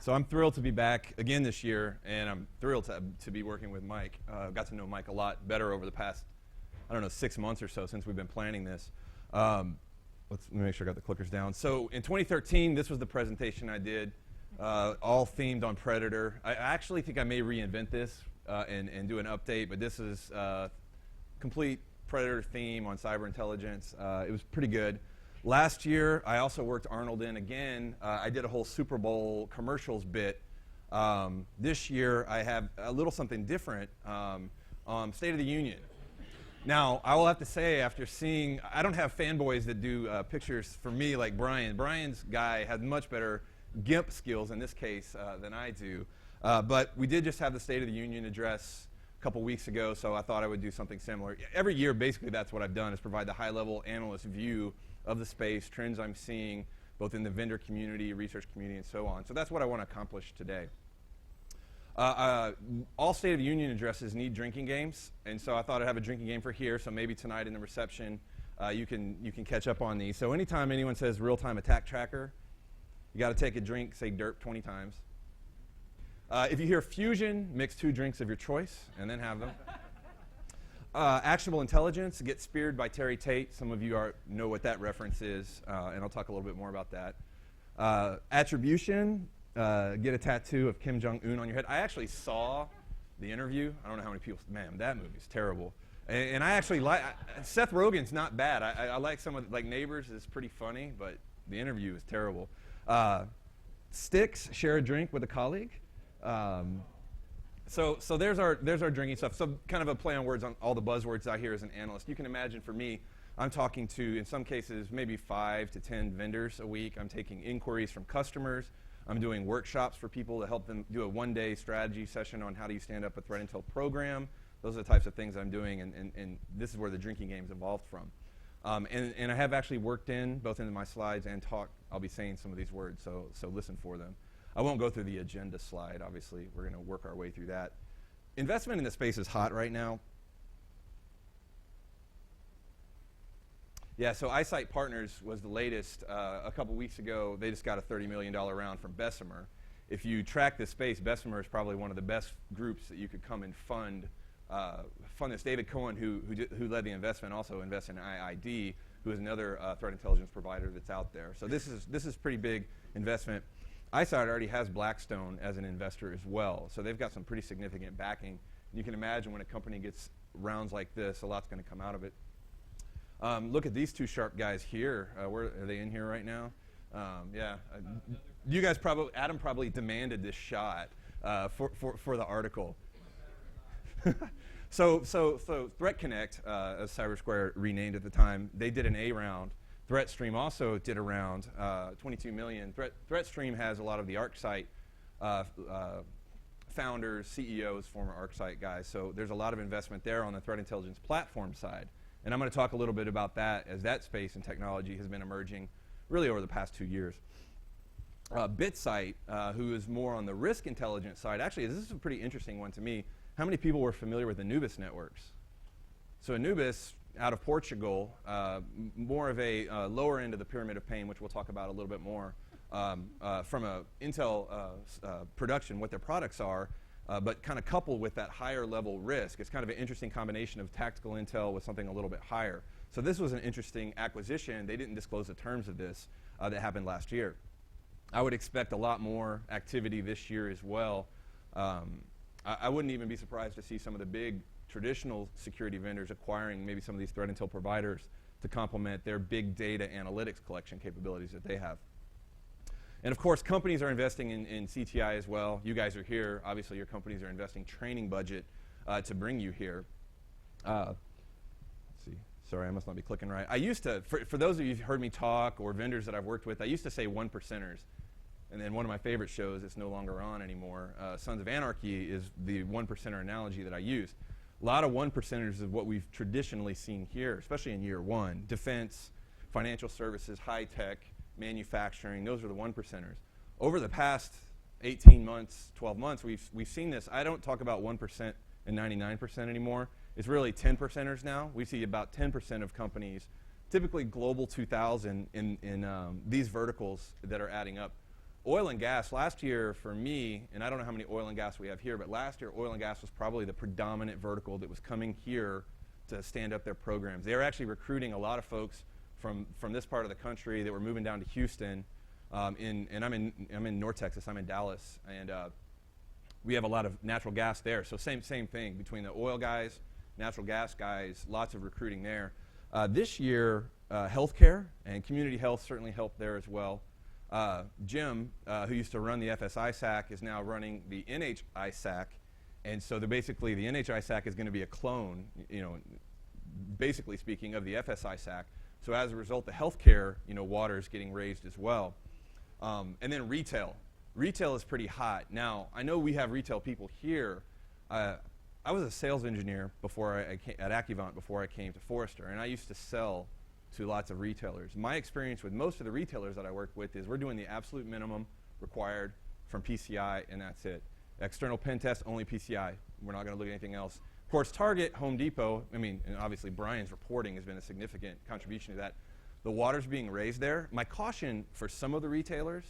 So I'm thrilled to be back again this year, and I'm thrilled to be working with Mike. Got to know Mike a lot better over the past, 6 months or so since we've been planning this. Let me make sure I got the clickers down. So in 2013, this was the presentation I did, all themed on Predator. I actually think I may reinvent this and do an update, but this is complete Predator theme on cyber intelligence. It was pretty good. Last year, I also worked Arnold in again. I did a whole Super Bowl commercials bit. This year, I have a little something different on State of the Union. Now, I will have to say, after seeing, I don't have fanboys that do pictures for me like Brian. Brian's guy has much better GIMP skills in this case than I do. But we did just have the State of the Union address a couple weeks ago, so I thought I would do something similar. Every year, basically, that's what I've done, is provide the high-level analyst view of the space, trends I'm seeing, both in the vendor community, research community, and so on. So that's what I want to accomplish today. All State of the Union addresses need drinking games, and so I thought I'd have a drinking game for here, so maybe tonight in the reception you can catch up on these. So anytime anyone says real-time attack tracker, you got to take a drink, say derp 20 times. If you hear fusion, mix 2 drinks of your choice, and then have them. Actionable intelligence, get speared by Terry Tate. Some of you know what that reference is, and I'll talk a little bit more about that. Attribution, get a tattoo of Kim Jong-un on your head. I actually saw the interview. I don't know how many people, man, that movie's terrible. And I actually like, Seth Rogen's not bad. I like some of, like Neighbors is pretty funny, but the interview is terrible. Sticks, share a drink with a colleague. So there's our drinking stuff. So kind of a play on words on all the buzzwords I hear as an analyst. You can imagine for me, I'm talking to, in some cases, maybe 5 to 10 vendors a week. I'm taking inquiries from customers. I'm doing workshops for people to help them do a one-day strategy session on how do you stand up a threat intel program. Those are the types of things I'm doing, and this is where the drinking game's evolved from. And I have actually worked in, both in my slides and talk, I'll be saying some of these words, so listen for them. I won't go through the agenda slide, obviously. We're going to work our way through that. Investment in the space is hot right now. Yeah, so Eyesight Partners was the latest. A couple weeks ago, they just got a $30 million round from Bessemer. If you track this space, Bessemer is probably one of the best groups that you could come and fund this. David Cohen, who led the investment, also invests in IID, who is another threat intelligence provider that's out there. So this is pretty big investment. Eyesight already has Blackstone as an investor as well, so they've got some pretty significant backing. You can imagine when a company gets rounds like this, a lot's going to come out of it. Look at these 2 sharp guys here. Where are they in here right now? Yeah, you guys probably, Adam probably demanded this shot for the article. So Threat Connect, as CyberSquare renamed at the time, they did an A round. ThreatStream also did a round, 22 million. ThreatStream has a lot of the ArcSight founders, CEOs, former ArcSight guys. So there's a lot of investment there on the threat intelligence platform side. And I'm going to talk a little bit about that as that space and technology has been emerging really over the past 2 years. BitSight, who is more on the risk intelligence side, actually this is a pretty interesting one to me. How many people were familiar with Anubis networks? So Anubis, out of Portugal, more of a lower end of the pyramid of pain, which we'll talk about a little bit more, from a Intel production, what their products are, but kind of coupled with that higher level risk. It's kind of an interesting combination of tactical intel with something a little bit higher. So this was an interesting acquisition. They didn't disclose the terms of this that happened last year. I would expect a lot more activity this year as well. I wouldn't even be surprised to see some of the big traditional security vendors acquiring maybe some of these threat intel providers to complement their big data analytics collection capabilities that they have. And of course, companies are investing in CTI as well. You guys are here. Obviously, your companies are investing training budget to bring you here. Let's see. Sorry, I must not be clicking right. I used to, for those of you who've heard me talk or vendors that I've worked with, I used to say 1%ers. And then one of my favorite shows, it's no longer on anymore, Sons of Anarchy is the 1%er analogy that I use. A lot of 1%ers is what we've traditionally seen here, especially in year 1. Defense, financial services, high tech, manufacturing, those are the 1%ers. Over the past 18 months, 12 months, we've seen this. I don't talk about 1% and 99% anymore. It's really 10%ers now. We see about 10% of companies, typically global 2000 in these verticals that are adding up. Oil and gas, last year for me, and I don't know how many oil and gas we have here, but last year oil and gas was probably the predominant vertical that was coming here to stand up their programs. They were actually recruiting a lot of folks from this part of the country that were moving down to Houston, and I'm in North Texas, I'm in Dallas, and we have a lot of natural gas there. So same thing between the oil guys, natural gas guys, lots of recruiting there. This year, healthcare and community health certainly helped there as well. Jim, who used to run the FSISAC, is now running the NHISAC, and so basically the NHISAC is going to be a clone, basically speaking, of the FSISAC. So as a result, the healthcare, water is getting raised as well. And then retail. Retail is pretty hot. Now, I know we have retail people here. I was a sales engineer before at Accuvant before I came to Forrester, and I used to sell to lots of retailers. My experience with most of the retailers that I work with is we're doing the absolute minimum required from PCI, and that's it. External pen test, only PCI. We're not going to look at anything else. Of course, Target, Home Depot, and obviously Brian's reporting has been a significant contribution to that. The water's being raised there. My caution for some of the retailers,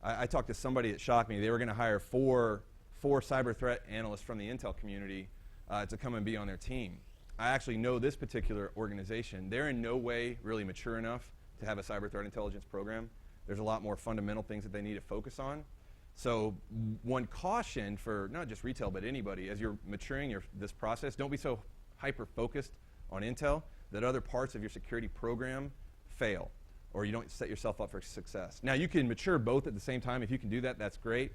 I talked to somebody that shocked me. They were going to hire four cyber threat analysts from the Intel community to come and be on their team. I actually know this particular organization. They're in no way really mature enough to have a cyber threat intelligence program. There's a lot more fundamental things that they need to focus on. So one caution for not just retail but anybody, as you're maturing this process, don't be so hyper-focused on Intel that other parts of your security program fail or you don't set yourself up for success. Now, you can mature both at the same time. If you can do that, that's great.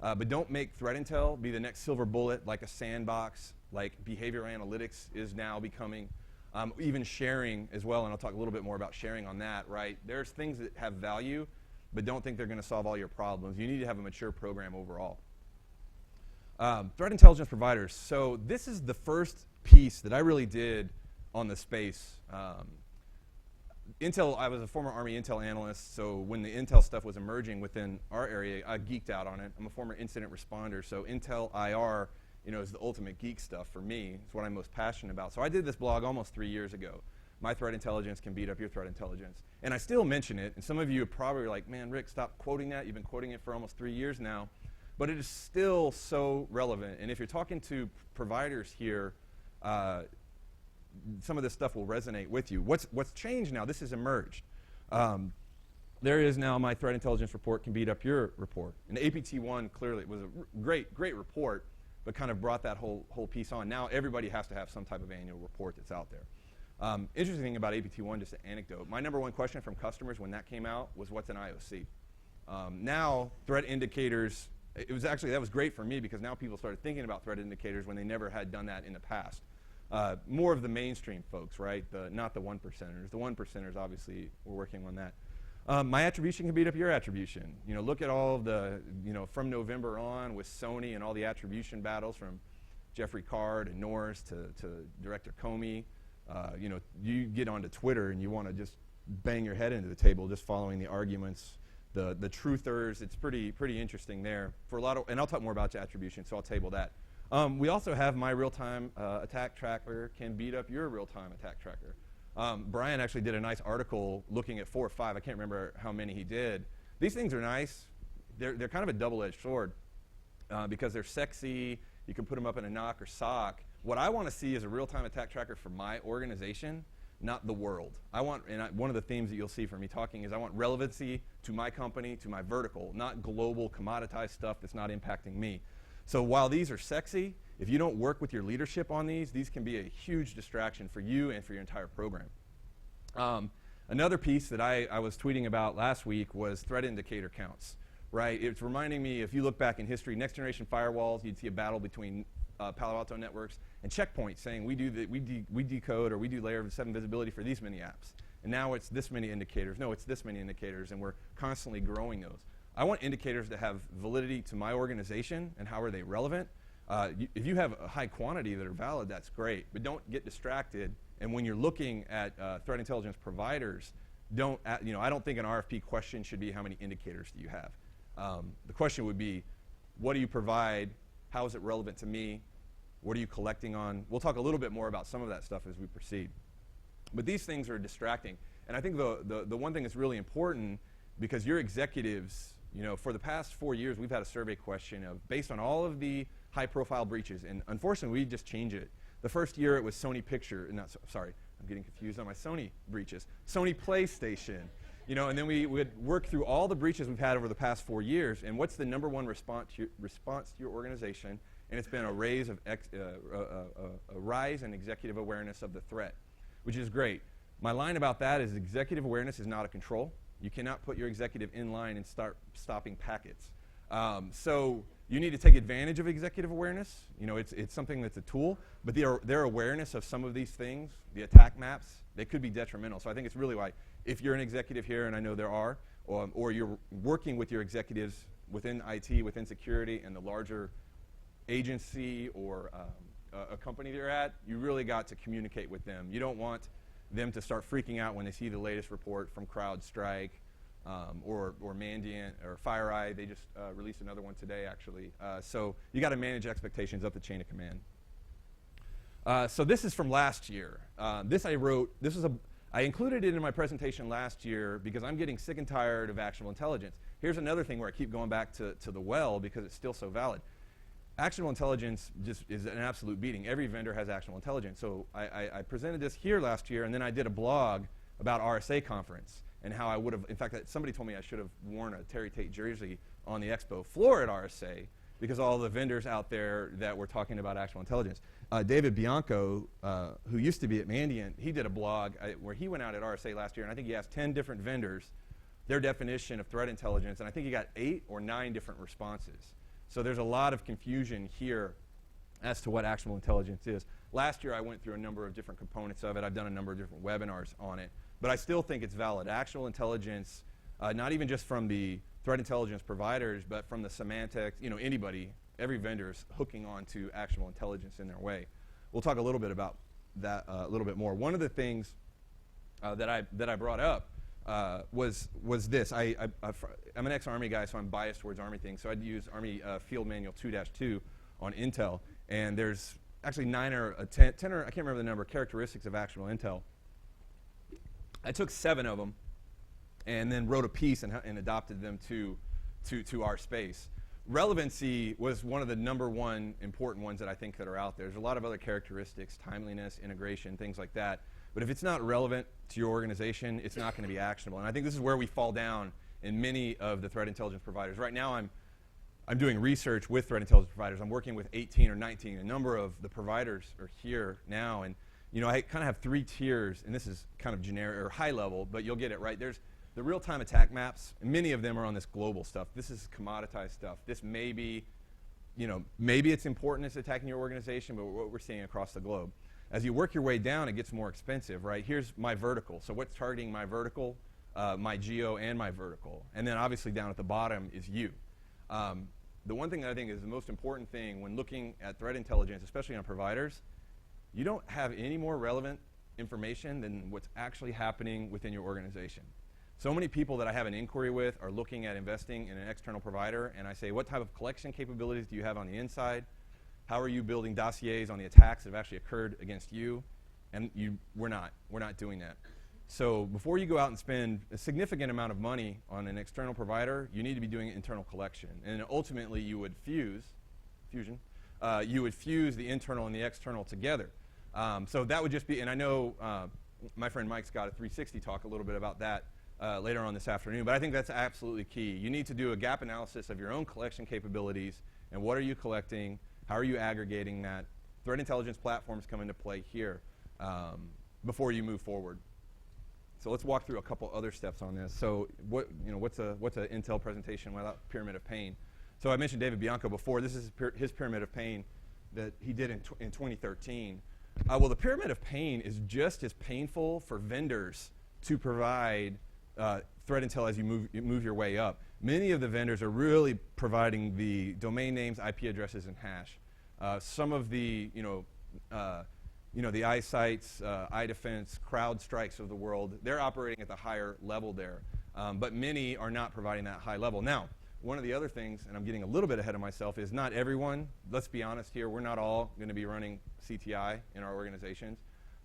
But don't make threat intel be the next silver bullet like a sandbox, like behavioral analytics is now becoming. Even sharing as well, and I'll talk a little bit more about sharing on that, right? There's things that have value, but don't think they're going to solve all your problems. You need to have a mature program overall. Threat intelligence providers. So this is the first piece that I really did on the space. Intel, I was a former Army Intel analyst, so when the Intel stuff was emerging within our area, I geeked out on it. I'm a former incident responder, so Intel IR, is the ultimate geek stuff for me. It's what I'm most passionate about. So I did this blog almost 3 years ago. My threat intelligence can beat up your threat intelligence. And I still mention it, and some of you are probably like, man, Rick, stop quoting that. You've been quoting it for almost 3 years now. But it is still so relevant. And if you're talking to providers here, some of this stuff will resonate with you. What's changed now? This has emerged. There is now my threat intelligence report can beat up your report. And APT1 clearly was a great report, but kind of brought that whole piece on. Now everybody has to have some type of annual report that's out there. Interesting thing about APT1, just an anecdote. My number one question from customers when that came out was, what's an IOC? Now, threat indicators, that was great for me because now people started thinking about threat indicators when they never had done that in the past. More of the mainstream folks, right? Not the 1%ers. The 1%ers, obviously, we're working on that. My attribution can beat up your attribution. Look at all of the, from November on with Sony and all the attribution battles from Jeffrey Card and Norris to Director Comey. You get onto Twitter and you want to just bang your head into the table just following the arguments, the truthers. It's pretty interesting there for a lot of, and I'll talk more about attribution, so I'll table that. We also have my real-time attack tracker can beat up your real-time attack tracker. Brian actually did a nice article looking at 4 or 5. I can't remember how many he did. These things are nice. They're kind of a double-edged sword because they're sexy. You can put them up in a NOC or SOC. What I want to see is a real-time attack tracker for my organization, not the world. One of the themes that you'll see from me talking is I want relevancy to my company, to my vertical, not global commoditized stuff that's not impacting me. So while these are sexy, if you don't work with your leadership on these can be a huge distraction for you and for your entire program. Another piece that I was tweeting about last week was threat indicator counts, right? It's reminding me, if you look back in history, next generation firewalls, you'd see a battle between Palo Alto Networks and Checkpoint saying we decode or we do layer 7 visibility for these many apps. And now it's this many indicators. No, it's this many indicators, and we're constantly growing those. I want indicators that have validity to my organization and how are they relevant. If you have a high quantity that are valid, that's great, but don't get distracted. And when you're looking at threat intelligence providers, I don't think an RFP question should be how many indicators do you have. The question would be, what do you provide? How is it relevant to me? What are you collecting on? We'll talk a little bit more about some of that stuff as we proceed. But these things are distracting. And I think the one thing that's really important, because your executives You know, for the past 4 years, we've had a survey question of, based on all of the high-profile breaches, and unfortunately, we just changed it. The first year, it was Sony sorry, I'm getting confused on my Sony breaches. Sony PlayStation, you know, and then we would work through all the breaches we've had over the past 4 years, and what's the number one response to your organization? And it's been a rise in executive awareness of the threat, which is great. My line about that is executive awareness is not a control. You cannot put your executive in line and start stopping packets. So you need to take advantage of executive awareness. You know, it's something that's a tool, but their awareness of some of these things, the attack maps, they could be detrimental. So I think it's really why, if you're an executive here, and I know there are, or you're working with your executives within IT, within security, and the larger agency or a company they're at, you really got to communicate with them. You don't want them to start freaking out when they see the latest report from CrowdStrike or Mandiant or FireEye. They just released another one today, actually. So you got to manage expectations up the chain of command. So this is from last year. I included it in my presentation last year because I'm getting sick and tired of actionable intelligence. Here's another thing where I keep going back to the well because it's still so valid. Actionable intelligence just is an absolute beating. Every vendor has actionable intelligence. So I presented this here last year, and then I did a blog about RSA conference and how I would have, in fact, somebody told me I should have worn a Terry Tate jersey on the expo floor at RSA because all the vendors out there that were talking about actionable intelligence. David Bianco, who used to be at Mandiant, he did a blog where he went out at RSA last year, and I think he asked 10 different vendors their definition of threat intelligence, and I think he got 8 or 9 different responses. So there's a lot of confusion here as to what actionable intelligence is. Last year, I went through a number of different components of it. I've done a number of different webinars on it. But I still think it's valid. Actionable intelligence, not even just from the threat intelligence providers, but from the semantics, you know, anybody, every vendor is hooking on to actionable intelligence in their way. We'll talk a little bit about that a little bit more. One of the things that I brought up was this. I'm an ex-Army guy, so I'm biased towards Army things. So I'd use Army Field Manual 2-2 on Intel. And there's actually 9 or 10 or I can't remember the number, characteristics of actionable intel. I took 7 of them and then wrote a piece and adopted them to our space. Relevancy was one of the #1 important ones that I think that are out there. There's a lot of other characteristics, timeliness, integration, things like that. But if it's not relevant to your organization, it's not going to be actionable. And I think this is where we fall down in many of the threat intelligence providers. Right now, I'm doing research with threat intelligence providers. I'm working with 18 or 19. A number of the providers are here now. And you know, I kind of have 3 tiers, and this is kind of generic or high level, but you'll get it right. There's the real-time attack maps, and many of them are on this global stuff. This is commoditized stuff. This may be, you know, maybe it's important it's attacking your organization, but what we're seeing across the globe. As you work your way down, it gets more expensive, right? Here's my vertical. So what's targeting my vertical, my geo, and my vertical? And then obviously down at the bottom is you. The one thing that I think is the most important thing when looking at threat intelligence, especially on providers, you don't have any more relevant information than what's actually happening within your organization. So many people that I have an inquiry with are looking at investing in an external provider, and I say, what type of collection capabilities do you have on the inside? How are you building dossiers on the attacks that have actually occurred against you? And we're not doing that. So before you go out and spend a significant amount of money on an external provider, you need to be doing internal collection. And ultimately, you would fuse the internal and the external together. So that would just be, and I know my friend Mike's got a 360 talk a little bit about that later on this afternoon, but I think that's absolutely key. You need to do a gap analysis of your own collection capabilities and what are you collecting, how are you aggregating that. Threat intelligence platforms come into play here before you move forward. So let's walk through a couple other steps on this. So what's an Intel presentation without pyramid of pain? So I mentioned David Bianco before. This is his pyramid of pain that he did in 2013. Well, the pyramid of pain is just as painful for vendors to provide threat intel as you move your way up. Many of the vendors are really providing the domain names, IP addresses, and hash. Some of the the iSites, iDefense, CrowdStrikes of the world, they're operating at the higher level there. But many are not providing that high level. Now, one of the other things, and I'm getting a little bit ahead of myself, is not everyone, let's be honest here, we're not all going to be running CTI in our organizations.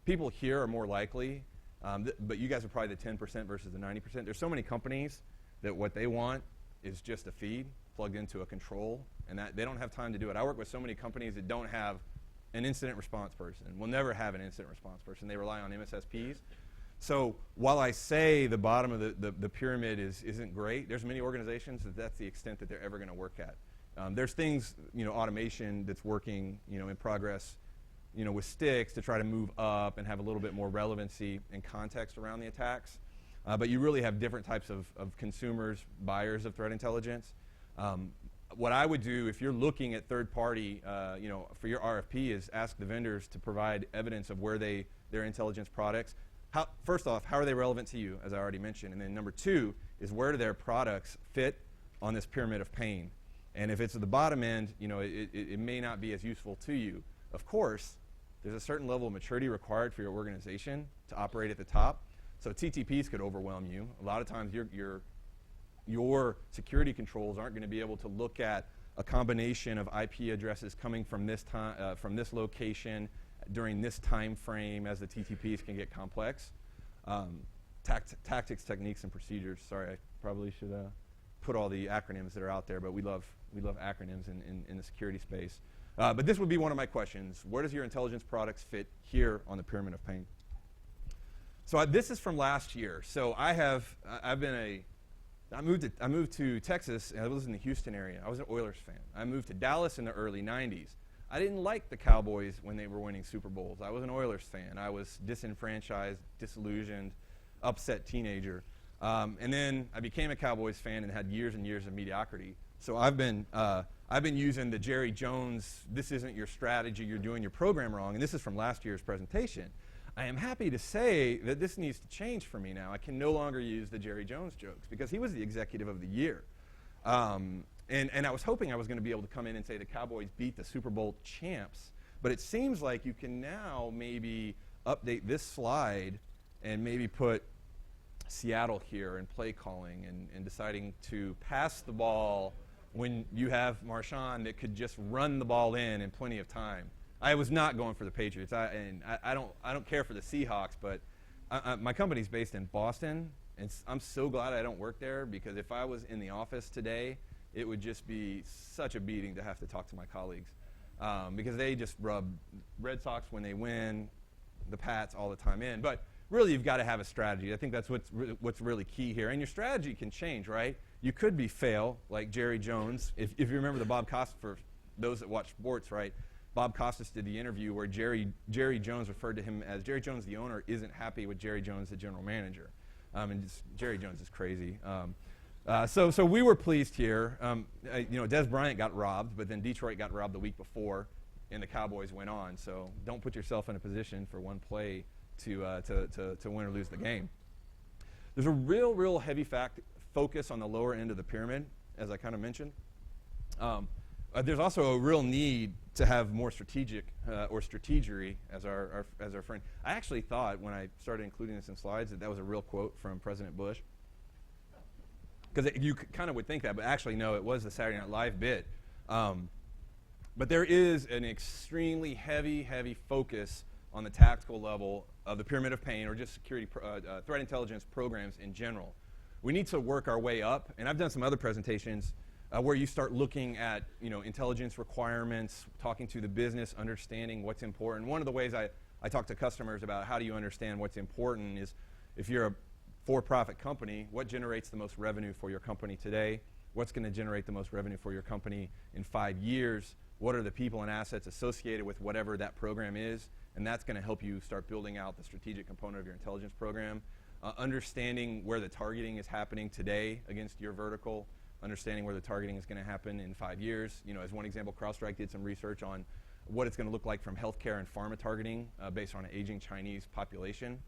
People here are more likely, but you guys are probably the 10% versus the 90%. There's so many companies that what they want is just a feed plugged into a control, and that they don't have time to do it. I work with so many companies that don't have an incident response person. We'll never have an incident response person. They rely on MSSPs. So while I say the bottom of the pyramid isn't great, there's many organizations that's the extent that they're ever going to work at. There's things, automation that's working, in progress, with sticks to try to move up and have a little bit more relevancy and context around the attacks. But you really have different types of consumers, buyers of threat intelligence. What I would do if you're looking at third party, for your RFP is ask the vendors to provide evidence of where their intelligence products. First off, how are they relevant to you, as I already mentioned? And then number two is where do their products fit on this pyramid of pain? And if it's at the bottom end, it may not be as useful to you. Of course, there's a certain level of maturity required for your organization to operate at the top. So TTPs could overwhelm you. A lot of times your security controls aren't going to be able to look at a combination of IP addresses coming from this location during this time frame, as the TTPs can get complex. Tactics, techniques, and procedures. Sorry, I probably should put all the acronyms that are out there, but we love acronyms in the security space. But this would be one of my questions. Where does your intelligence products fit here on the pyramid of pain? So this is from last year. So I moved to Texas, and I was in the Houston area. I was an Oilers fan. I moved to Dallas in the early 90s. I didn't like the Cowboys when they were winning Super Bowls. I was an Oilers fan. I was disenfranchised, disillusioned, upset teenager. And then I became a Cowboys fan and had years and years of mediocrity. So I've been using the Jerry Jones, this isn't your strategy, you're doing your program wrong, and this is from last year's presentation. I am happy to say that this needs to change for me now. I can no longer use the Jerry Jones jokes because he was the executive of the year. And I was hoping I was going to be able to come in and say the Cowboys beat the Super Bowl champs. But it seems like you can now maybe update this slide and maybe put Seattle here and play calling and deciding to pass the ball when you have Marshawn that could just run the ball in plenty of time. I was not going for the Patriots. I don't care for the Seahawks, but my company's based in Boston, and I'm so glad I don't work there, because if I was in the office today, it would just be such a beating to have to talk to my colleagues, because they just rub Red Sox when they win, the Pats all the time in. But really, you've got to have a strategy. I think that's what's really key here. And your strategy can change, right? You could be fail, like Jerry Jones. If you remember the Bob Costas, for those that watch sports, right? Bob Costas did the interview where Jerry Jones referred to him as Jerry Jones, the owner, isn't happy with Jerry Jones, the general manager. Jerry Jones is crazy. So we were pleased here. Des Bryant got robbed, but then Detroit got robbed the week before, and the Cowboys went on. So don't put yourself in a position for one play to win or lose the game. There's a real heavy focus on the lower end of the pyramid, as I kind of mentioned. There's also a real need to have more strategic or strategery, as our friend. I actually thought when I started including this in slides that was a real quote from President Bush, because you kind of would think that, but actually no, it was the Saturday Night Live bit. But there is an extremely heavy focus on the tactical level of the pyramid of pain, or just security threat intelligence programs in general. We need to work our way up, and I've done some other presentations where you start looking at intelligence requirements, talking to the business, understanding what's important. One of the ways I talk to customers about how do you understand what's important is, if you're a for-profit company, what generates the most revenue for your company today? What's going to generate the most revenue for your company in 5 years? What are the people and assets associated with whatever that program is? And that's going to help you start building out the strategic component of your intelligence program. Understanding where the targeting is happening today against your vertical, understanding where the targeting is going to happen in 5 years. As one example, CrowdStrike did some research on what it's going to look like from healthcare and pharma targeting based on an aging Chinese population.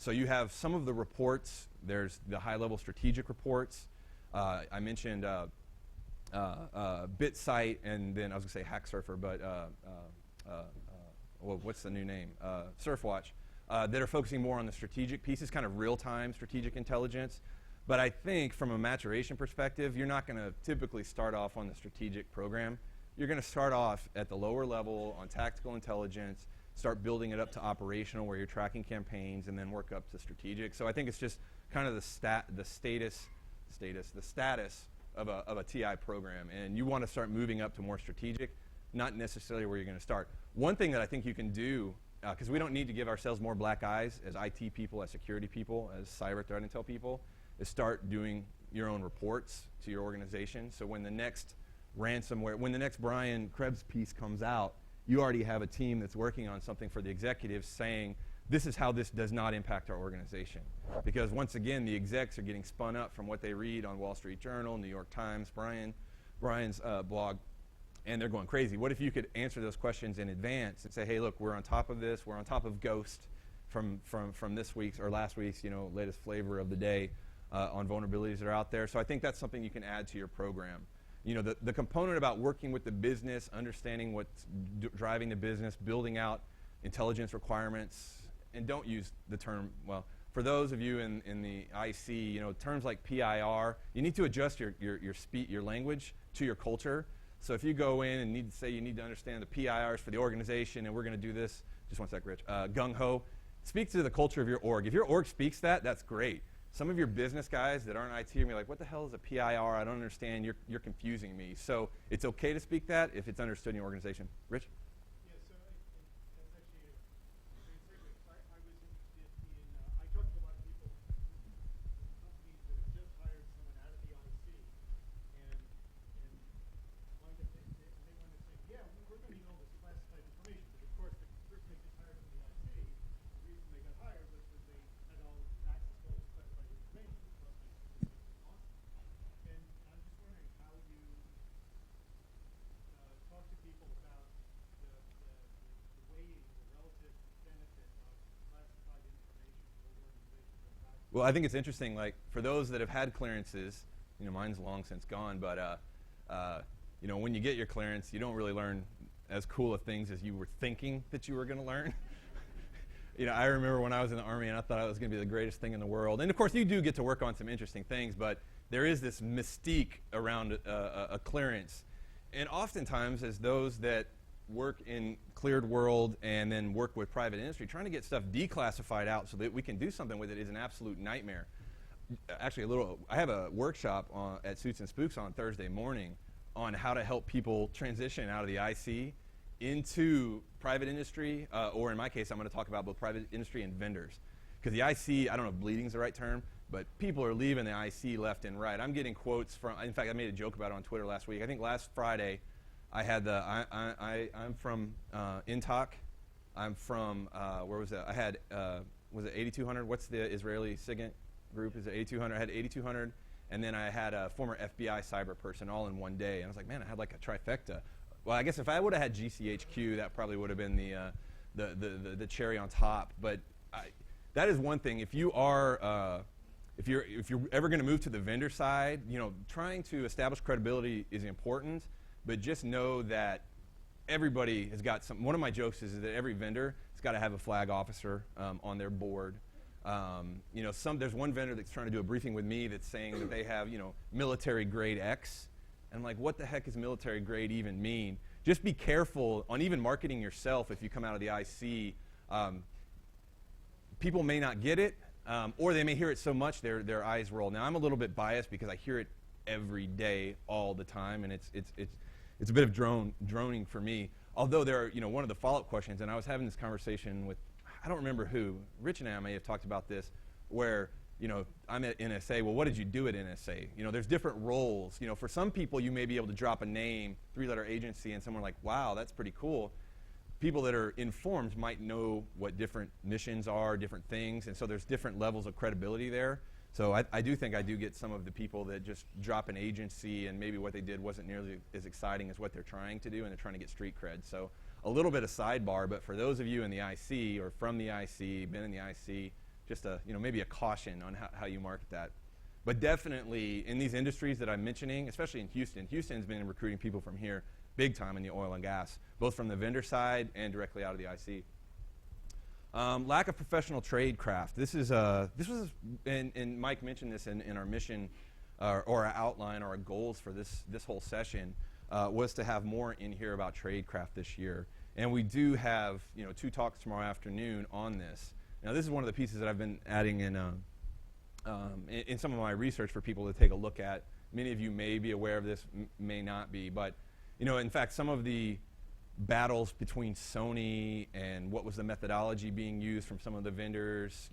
So you have some of the reports. There's the high-level strategic reports. I mentioned BitSight, and then I was going to say HackSurfer, but what's the new name? Surfwatch, that are focusing more on the strategic pieces, kind of real-time strategic intelligence. But I think from a maturation perspective, you're not going to typically start off on the strategic program. You're going to start off at the lower level on tactical intelligence, start building it up to operational where you're tracking campaigns, and then work up to strategic. So I think it's just kind of the status of a TI program, and you want to start moving up to more strategic, not necessarily where you're going to start. One thing that I think you can do, because we don't need to give ourselves more black eyes as IT people, as security people, as cyber threat intel people, is start doing your own reports to your organization. So when the next ransomware, when the next Brian Krebs piece comes out, you already have a team that's working on something for the executives saying, this is how this does not impact our organization. Because once again, the execs are getting spun up from what they read on Wall Street Journal, New York Times, Brian's blog, and they're going crazy. What if you could answer those questions in advance and say, hey, look, we're on top of this. We're on top of Ghost from this week's or last week's latest flavor of the day on vulnerabilities that are out there. So I think that's something you can add to your program. The component about working with the business, understanding what's driving the business, building out intelligence requirements, and don't use the term, well, for those of you in the IC, terms like PIR, you need to adjust your language to your culture. So if you go in and need to say you need to understand the PIRs for the organization and we're going to do this, just one sec, Rich, gung-ho, speak to the culture of your org. If your org speaks that, that's great. Some of your business guys that aren't IT are going to be like, what the hell is a PIR? I don't understand. You're confusing me. So it's okay to speak that if it's understood in your organization. Rich? Yeah, so that's actually a very great. I was interested in, I talked to a lot of people, companies that have just hired someone out of the IC, and wanted to, they wanted to say, yeah, we're going to need all this classified information. But of course, the person they just hired from the IC, the reason they got hired was because they had all access to all this classified information, which must be awesome. And I'm just wondering how you talk to people about the weighting, the relative benefit of classified information for organizations and practices. Well, I think it's interesting, like, for those that have had clearances, mine's long since gone, but, when you get your clearance, you don't really learn as cool of things as you were thinking that you were going to learn. I remember when I was in the Army and I thought I was going to be the greatest thing in the world. And, of course, you do get to work on some interesting things, but there is this mystique around a clearance. And oftentimes, as those that work in cleared world and then work with private industry, trying to get stuff declassified out so that we can do something with it is an absolute nightmare. Actually, I have a workshop at Suits and Spooks on Thursday morning on how to help people transition out of the IC into private industry, or in my case, I'm going to talk about both private industry and vendors. Because the IC, I don't know if bleeding is the right term, but people are leaving the IC left and right. I'm getting quotes from, in fact, I made a joke about it on Twitter last week. I think last Friday, I had I'm from Intok. I'm from, where was that? I had, was it 8200? What's the Israeli SIGINT group? Is it 8200? I had 8200, and then I had a former FBI cyber person all in one day. And I was like, man, I had like a trifecta. Well, I guess if I would have had GCHQ, that probably would have been the cherry on top. But that is one thing. If you are, if you're ever going to move to the vendor side, trying to establish credibility is important. But just know that everybody has got some. One of my jokes is that every vendor has got to have a flag officer on their board. There's one vendor that's trying to do a briefing with me that's saying that they have, military grade X. And I'm like, what the heck does military grade even mean? Just be careful on even marketing yourself if you come out of the IC. People may not get it, or they may hear it so much their eyes roll. Now, I'm a little bit biased because I hear it every day, all the time, and it's a bit of droning for me. Although there are, one of the follow-up questions, and I was having this conversation with, I don't remember who, Rich and I may have talked about this, where, I'm at NSA, well, what did you do at NSA? There's different roles. For some people, you may be able to drop a name, 3-letter agency, and someone like, wow, that's pretty cool. People that are informed might know what different missions are, different things, and so there's different levels of credibility there. So I do think I do get some of the people that just drop an agency and maybe what they did wasn't nearly as exciting as what they're trying to do, and they're trying to get street cred. So a little bit of sidebar, but for those of you in the IC or from the IC, been in the IC, just maybe a caution on how you market that. But definitely in these industries that I'm mentioning, especially in Houston, Houston's been recruiting people from here big time in the oil and gas, both from the vendor side and directly out of the IC. Lack of professional tradecraft. This was, and Mike mentioned this in our mission or our outline or our goals for this whole session, was to have more in here about tradecraft this year. And we do have 2 talks tomorrow afternoon on this. Now, this is one of the pieces that I've been adding in some of my research for people to take a look at Many of you may be aware of this, may not be. But, in fact, some of the battles between Sony and what was the methodology being used from some of the vendors,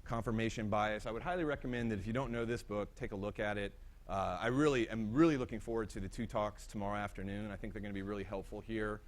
confirmation bias. I would highly recommend that if you don't know this book, take a look at it. I really am looking forward to the 2 talks tomorrow afternoon. I think they're going to be really helpful here.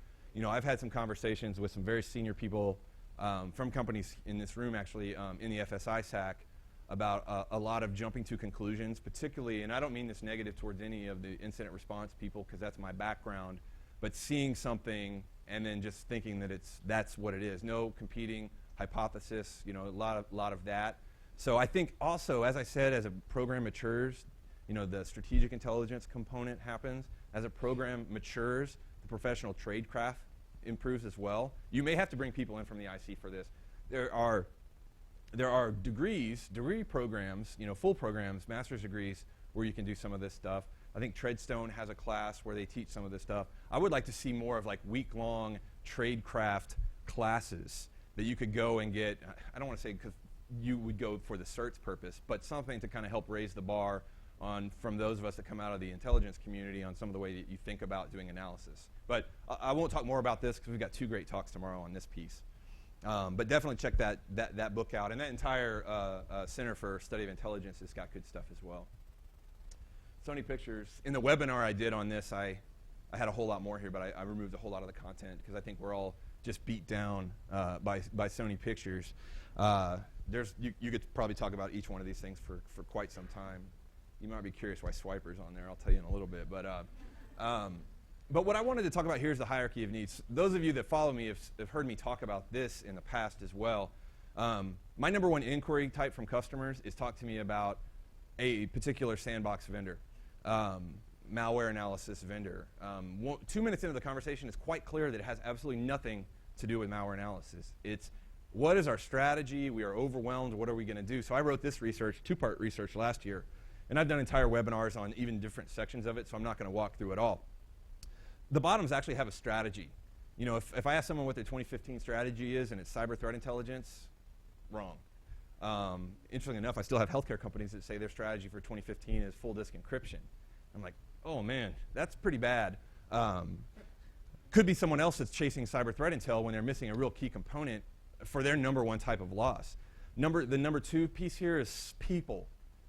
I've had some conversations with some very senior people from companies in this room, actually, in the FSI SAC, about a lot of jumping to conclusions, particularly, and I don't mean this negative towards any of the incident response people, because that's my background, but seeing something and then just thinking that that's what it is. No competing hypothesis, a lot of that. So I think also, as I said, as a program matures, the strategic intelligence component happens. As a program matures, the professional tradecraft improves as well. You may have to bring people in from the IC for this. There are degree programs, full programs, master's degrees, where you can do some of this stuff. I think Treadstone has a class where they teach some of this stuff. I would like to see more of like week-long tradecraft classes that you could go and get. I don't want to say because you would go for the certs purpose, but something to kind of help raise the bar from those of us that come out of the intelligence community on some of the way that you think about doing analysis. But I won't talk more about this because we've got 2 great talks tomorrow on this piece. But definitely check that book out. And that entire Center for Study of Intelligence has got good stuff as well. Sony Pictures. In the webinar I did on this, I had a whole lot more here, but I removed a whole lot of the content because I think we're all just beat down by Sony Pictures. You could probably talk about each one of these things for quite some time. You might be curious why Swiper's on there. I'll tell you in a little bit. But what I wanted to talk about here is the hierarchy of needs. Those of you that follow me have heard me talk about this in the past as well. My number one inquiry type from customers is talk to me about a particular sandbox vendor, malware analysis vendor. 2 minutes into the conversation, it's quite clear that it has absolutely nothing to do with malware analysis. It's what is our strategy? We are overwhelmed. What are we going to do? So I wrote this research, 2-part research last year. And I've done entire webinars on even different sections of it, so I'm not going to walk through it all. The bottoms actually have a strategy. If I ask someone what their 2015 strategy is and it's cyber threat intelligence, wrong. Interestingly enough, I still have healthcare companies that say their strategy for 2015 is full disk encryption. I'm like, oh man, that's pretty bad. Could be someone else that's chasing cyber threat intel when they're missing a real key component for their number 1 type of loss. The number 2 piece here is people.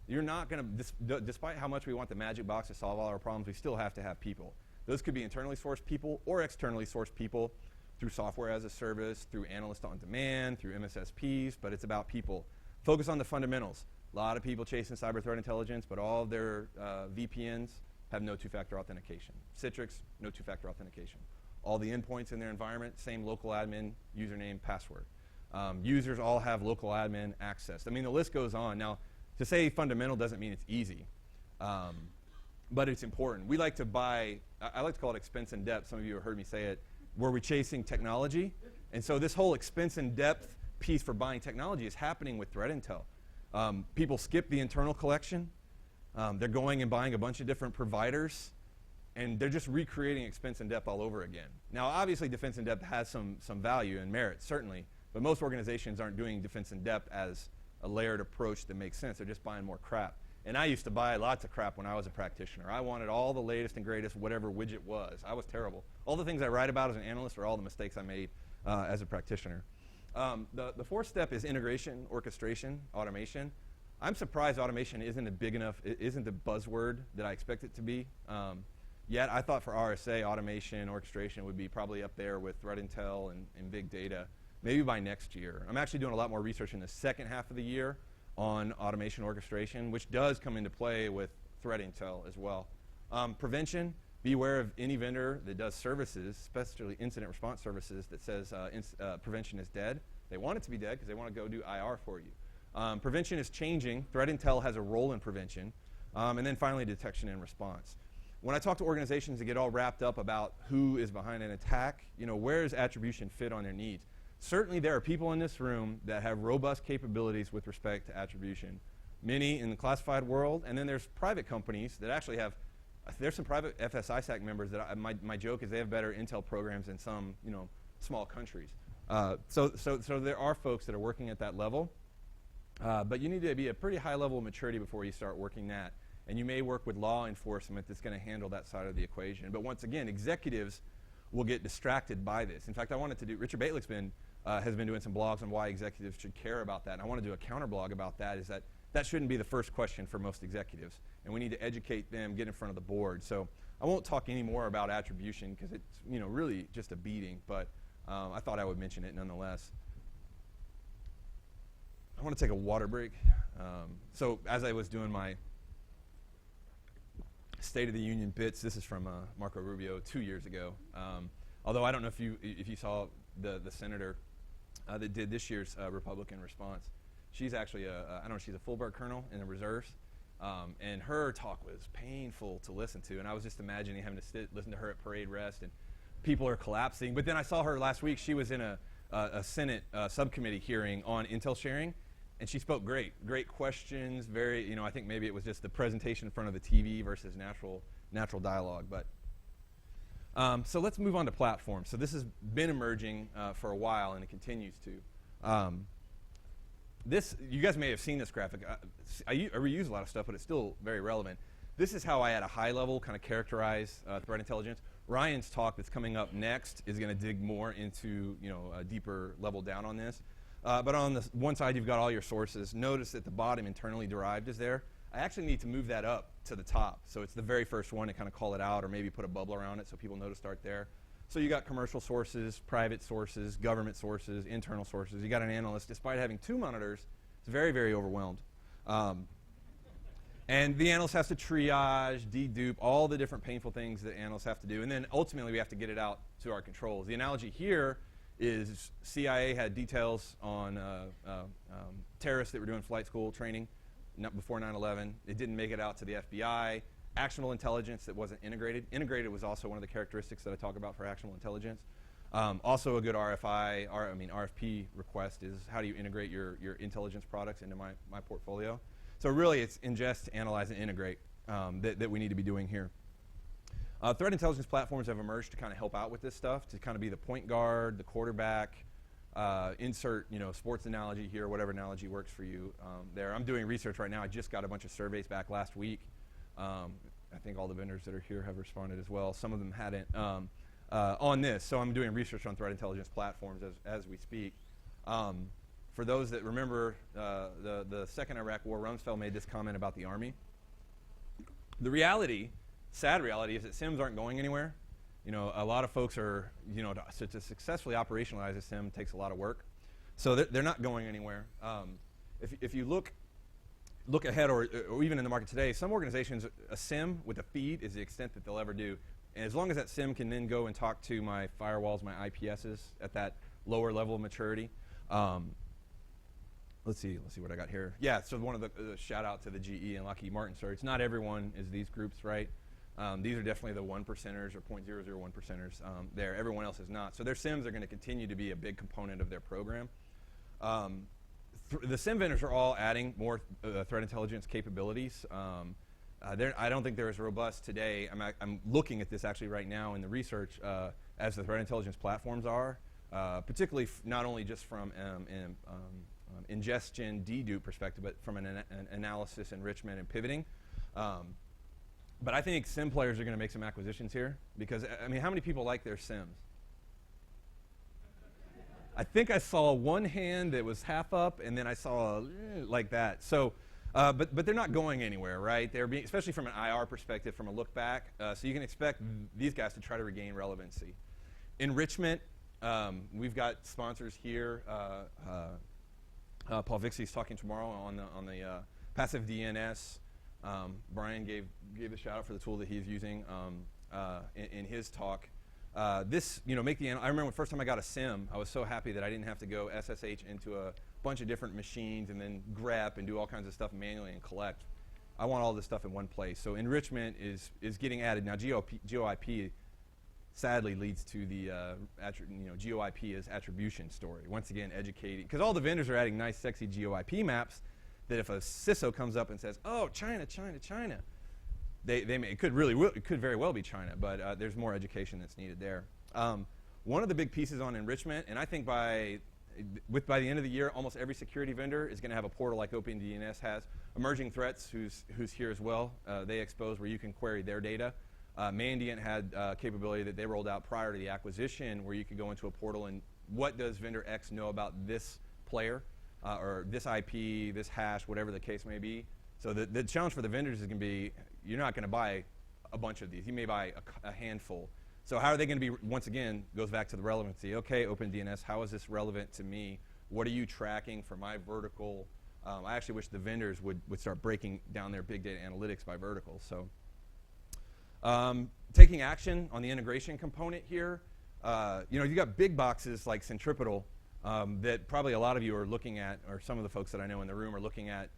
You're not going to, despite how much we want the magic box to solve all our problems, we still have to have people. Those could be internally sourced people or externally sourced people through software as a service, through analyst on demand, through MSSPs, but it's about people. Focus on the fundamentals. A lot of people chasing cyber threat intelligence, but all of their VPNs have no 2-factor authentication. Citrix, no 2-factor authentication. All the endpoints in their environment, same local admin, username, password. Users all have local admin access. I mean, the list goes on. Now, to say fundamental doesn't mean it's easy, but it's important. We like to buy, I like to call it expense and depth. Some of you have heard me say it, where we're chasing technology. And so this whole expense and depth piece for buying technology is happening with threat intel. People skip the internal collection. They're going and buying a bunch of different providers, and they're just recreating expense and depth all over again. Now, obviously, defense and depth has some value and merit, certainly, but most organizations aren't doing defense and depth as a layered approach that makes sense. They're just buying more crap. And I used to buy lots of crap when I was a practitioner. I wanted all the latest and greatest, whatever widget was. I was terrible. All the things I write about as an analyst are all the mistakes I made as a practitioner. The 4th step is integration, orchestration, automation. I'm surprised automation isn't a big enough, isn't the buzzword that I expect it to be. Yet I thought for RSA, automation, orchestration would be probably up there with threat intel and big data, maybe by next year. I'm actually doing a lot more research in the second half of the year on automation orchestration, which does come into play with threat intel as well. Prevention, be aware of any vendor that does services, especially incident response services, that says prevention is dead. They want it to be dead because they want to go do IR for you. Prevention is changing. Threat intel has a role in prevention. And then finally, detection and response. When I talk to organizations that get all wrapped up about who is behind an attack, where does attribution fit on their needs? Certainly there are people in this room that have robust capabilities with respect to attribution. Many in the classified world, and then there's private companies that actually have, there's some private FSISAC members that my joke is they have better intel programs than some small countries. So there are folks that are working at that level, but you need to be a pretty high level of maturity before you start working that. and you may work with law enforcement that's going to handle that side of the equation. But once again, executives will get distracted by this. In fact, I wanted to do, Richard Baitlick's has been doing some blogs on why executives should care about that, and I want to do a counter blog about that, is that shouldn't be the first question for most executives, and we need to educate them, get in front of the board. So I won't talk any more about attribution because it's really just a beating, but I thought I would mention it nonetheless. I want to take a water break. So as I was doing my State of the Union bits, this is from Marco Rubio 2 years ago. Although I don't know if you saw the senator that did this year's Republican response. She's actually I don't know, she's a full bird colonel in the reserves, and her talk was painful to listen to. And I was just imagining having to listen to her at parade rest, and people are collapsing. But then I saw her last week. She was in a Senate subcommittee hearing on intel sharing, and she spoke great questions. Very, I think maybe it was just the presentation in front of the TV versus natural dialogue. But so let's move on to platforms. So this has been emerging for a while, and it continues to. You guys may have seen this graphic. I reuse a lot of stuff, but it's still very relevant. This is how I, at a high level, kind of characterize threat intelligence. Ryan's talk that's coming up next is going to dig more into a deeper level down on this. But on the one side, you've got all your sources. Notice that the bottom, internally derived, is there. I actually need to move that up to the top. So it's the very first one to kind of call it out, or maybe put a bubble around it so people know to start there. So you got commercial sources, private sources, government sources, internal sources. You got an analyst, despite having 2 monitors, is very, very overwhelmed. And the analyst has to triage, dedupe, all the different painful things that analysts have to do. And then ultimately, we have to get it out to our controls. The analogy here is CIA had details on terrorists that were doing flight school training before 9/11. It didn't make it out to the FBI. Actionable intelligence that wasn't integrated. Integrated was also one of the characteristics that I talk about for actionable intelligence. Also a good RFP request is how do you integrate your intelligence products into my portfolio. So really it's ingest, analyze, and integrate that we need to be doing here. Threat intelligence platforms have emerged to kind of help out with this stuff, to kind of be the point guard, the quarterback, insert sports analogy here, whatever analogy works for you there. I'm doing research right now. I just got a bunch of surveys back last week. I think all the vendors that are here have responded as well. Some of them hadn't on this. So I'm doing research on threat intelligence platforms as we speak. For those that remember the second Iraq War, Rumsfeld made this comment about the Army. The reality, sad reality, is that SIEMs aren't going anywhere. A lot of folks are, to successfully operationalize a SIEM takes a lot of work. So they're not going anywhere. If you look ahead, or even in the market today, some organizations, a SIEM with a feed is the extent that they'll ever do. And as long as that SIEM can then go and talk to my firewalls, my IPSs at that lower level of maturity. Let's see what I got here. Yeah, so one of the shout out to the GE and Lockheed Martin story. It's not everyone is these groups, right? These are definitely the 1%ers or 0.001%ers there. Everyone else is not. So their SIEMs are going to continue to be a big component of their program. The SIEM vendors are all adding more threat intelligence capabilities. I don't think they're as robust today. I'm looking at this actually right now in the research as the threat intelligence platforms are, particularly not only just from ingestion, dedupe perspective, but from an analysis, enrichment, and pivoting. But I think SIEM players are going to make some acquisitions here because, how many people like their SIEMs? I think I saw one hand that was half up, and then I saw like that. So, but they're not going anywhere, right? They're being, especially from an IR perspective, from a look back. So you can expect these guys to try to regain relevancy. Enrichment, we've got sponsors here. Paul Vixie's talking tomorrow on the passive DNS. Brian gave a shout out for the tool that he's using in his talk. I remember the first time I got a SIEM, I was so happy that I didn't have to go SSH into a bunch of different machines and then grep and do all kinds of stuff manually and collect. I want all this stuff in one place. So enrichment is getting added. Now GeoIP sadly leads to the GeoIP as attribution story. Once again, educating, because all the vendors are adding nice, sexy GeoIP maps that if a CISO comes up and says, "Oh, China," it could very well be China, but there's more education that's needed there. One of the big pieces on enrichment, and I think by the end of the year, almost every security vendor is going to have a portal like OpenDNS has, Emerging Threats, who's here as well, they expose where you can query their data. Mandiant had capability that they rolled out prior to the acquisition where you could go into a portal and what does vendor X know about this player or this IP, this hash, whatever the case may be. So the challenge for the vendors is going to be you're not going to buy a bunch of these. You may buy a handful. So how are they going to be, once again, goes back to the relevancy. Okay, OpenDNS, how is this relevant to me? What are you tracking for my vertical? I actually wish the vendors would start breaking down their big data analytics by verticals. So taking action on the integration component here. You got big boxes like Centripetal that probably a lot of you are looking at, or some of the folks that I know in the room are looking at.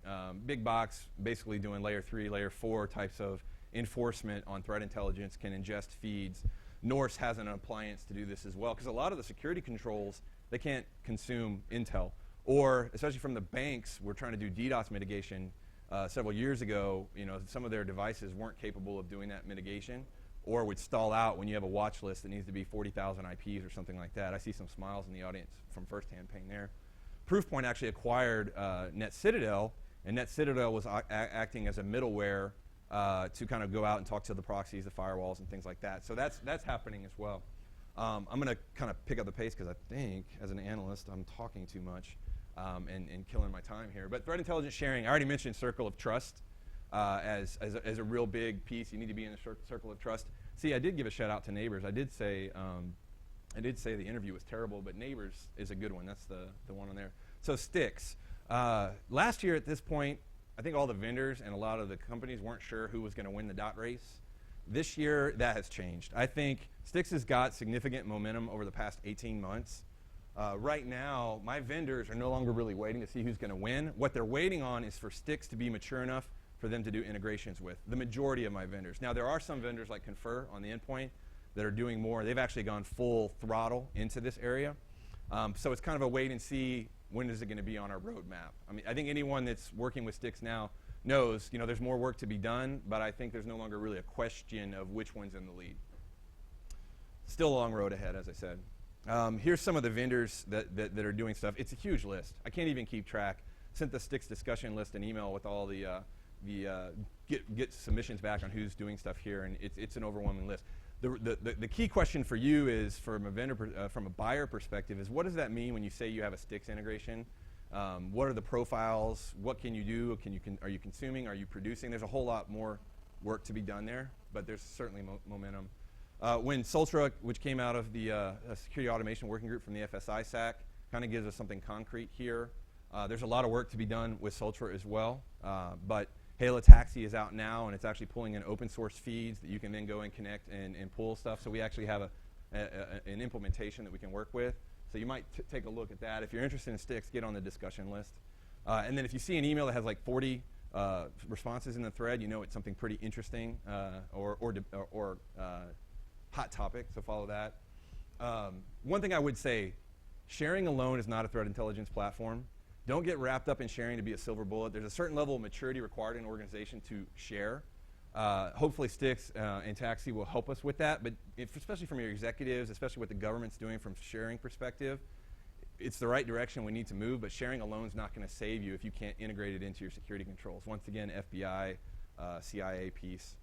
Big box, basically doing layer 3, layer 4 types of enforcement on threat intelligence, can ingest feeds. Norse has an appliance to do this as well, because a lot of the security controls, they can't consume intel. Or, especially from the banks, we're trying to do DDoS mitigation. Several years ago, some of their devices weren't capable of doing that mitigation, or would stall out when you have a watch list that needs to be 40,000 IPs or something like that. I see some smiles in the audience from firsthand pain there. Proofpoint actually acquired NetCitadel, and NetCitadel was acting as a middleware to kind of go out and talk to the proxies, the firewalls, and things like that. So that's happening as well. I'm going to kind of pick up the pace because I think, as an analyst, I'm talking too much and killing my time here. But threat intelligence sharing, I already mentioned circle of trust as a real big piece. You need to be in a circle of trust. See, I did give a shout out to Neighbors. I did say the interview was terrible, but Neighbors is a good one. That's the one on there. So Stix. Last year at this point, I think all the vendors and a lot of the companies weren't sure who was going to win the dot race. This year, that has changed. I think Stix has got significant momentum over the past 18 months. Right now, my vendors are no longer really waiting to see who's going to win. What they're waiting on is for Stix to be mature enough for them to do integrations with, the majority of my vendors. Now, there are some vendors like Confer on the endpoint that are doing more. They've actually gone full throttle into this area. So it's kind of a wait and see, when is it going to be on our roadmap? I mean, I think anyone that's working with Stix now knows, there's more work to be done, but I think there's no longer really a question of which one's in the lead. Still a long road ahead, as I said. Here's some of the vendors that are doing stuff. It's a huge list. I can't even keep track. Sent the Stix discussion list an email with all the get submissions back on who's doing stuff here, and it's an overwhelming list. The key question for you is, from a vendor from a buyer perspective, is what does that mean when you say you have a Stix integration? What are the profiles? What can you do? Are you consuming? Are you producing? There's a whole lot more work to be done there, but there's certainly momentum. When Sultra, which came out of the Security Automation Working Group from the FSI SAC, kind of gives us something concrete here. There's a lot of work to be done with Sultra as well, but Halo Taxi is out now, and it's actually pulling in open source feeds that you can then go and connect and pull stuff. So we actually have an implementation that we can work with. So you might take a look at that. If you're interested in Stix, get on the discussion list. And then if you see an email that has like 40 responses in the thread, you know it's something pretty interesting or hot topic, so follow that. One thing I would say, sharing alone is not a threat intelligence platform. Don't get wrapped up in sharing to be a silver bullet. There's a certain level of maturity required in an organization to share. Hopefully Stix and Taxi will help us with that, but especially from your executives, especially what the government's doing from sharing perspective, it's the right direction we need to move, but sharing alone is not going to save you if you can't integrate it into your security controls. Once again, FBI, CIA piece.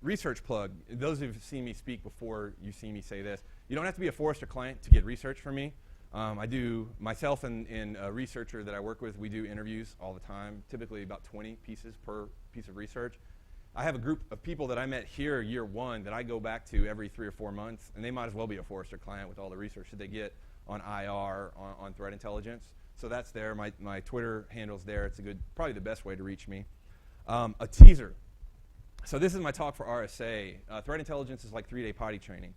Research plug. Those who've seen me speak before, you see me say this. You don't have to be a Forrester client to get research from me. I do, myself and a researcher that I work with, we do interviews all the time, typically about 20 pieces per piece of research. I have a group of people that I met here year one that I go back to every 3 or 4 months, and they might as well be a Forrester client with all the research that they get on IR, on threat intelligence. So that's there. My Twitter handle's there. It's probably the best way to reach me. A teaser. So this is my talk for RSA. Threat intelligence is like 3-day potty training.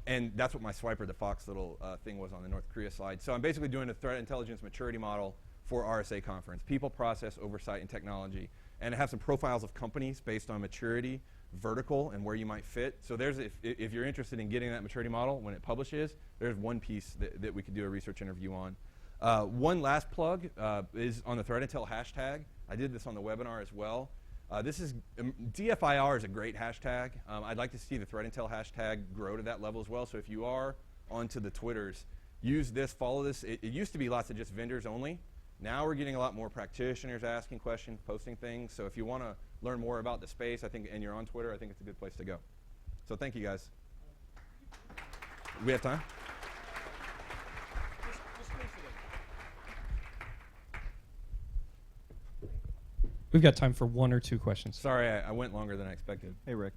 And that's what my Swiper the Fox little thing was on the North Korea slide. So I'm basically doing a threat intelligence maturity model for RSA conference, people, process, oversight, and technology. And I have some profiles of companies based on maturity, vertical, and where you might fit. So if you're interested in getting that maturity model when it publishes, there's one piece that we could do a research interview on. One last plug is on the threat intel hashtag. I did this on the webinar as well. DFIR is a great hashtag. I'd like to see the threat intel hashtag grow to that level as well. So if you are onto the Twitters, use this, follow this. It used to be lots of just vendors only. Now we're getting a lot more practitioners asking questions, posting things. So if you want to learn more about the space, I think, and you're on Twitter, I think it's a good place to go. So thank you, guys. We have time? We've got time for one or two questions. Sorry, I went longer than I expected. Hey, Rick.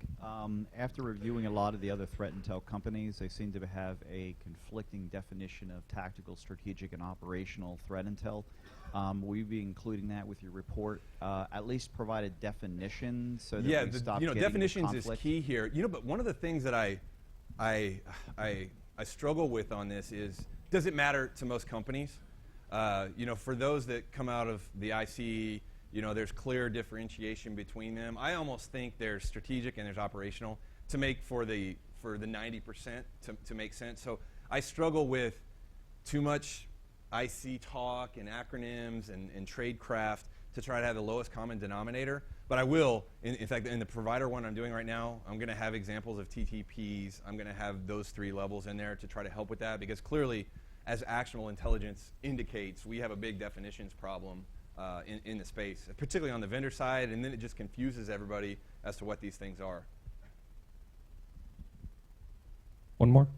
After reviewing a lot of the other threat intel companies, they seem to have a conflicting definition of tactical, strategic, and operational threat intel. Will you be including that with your report? At least provide a definition so that we stop getting definitions is conflict? key here. But one of the things that I struggle with on this is, does it matter to most companies? For those that come out of the IC, there's clear differentiation between them. I almost think there's strategic and there's operational to make for the 90% to make sense. So I struggle with too much IC talk and acronyms and tradecraft to try to have the lowest common denominator. But I will, in fact, in the provider one I'm doing right now, I'm going to have examples of TTPs. I'm going to have those 3 levels in there to try to help with that, because clearly, as actionable intelligence indicates, we have a big definitions problem in the space, particularly on the vendor side, and then it just confuses everybody as to what these things are. One more.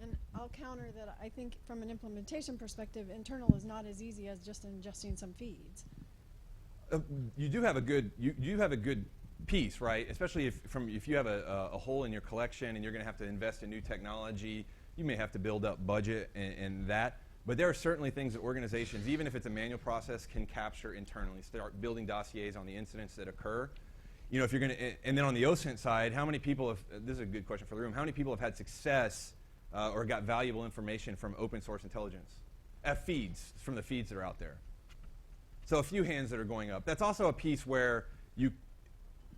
And I'll counter that I think from an implementation perspective, internal is not as easy as just ingesting some feeds. You do have a good piece, right? Especially if you have a hole in your collection and you're going to have to invest in new technology, you may have to build up budget and that. But there are certainly things that organizations, even if it's a manual process, can capture internally. Start building dossiers on the incidents that occur. If you're going to, and then on the OSINT side, how many people have? This is a good question for the room. How many people have had success or got valuable information from open source intelligence? Feeds, from the feeds that are out there. So a few hands that are going up. That's also a piece where you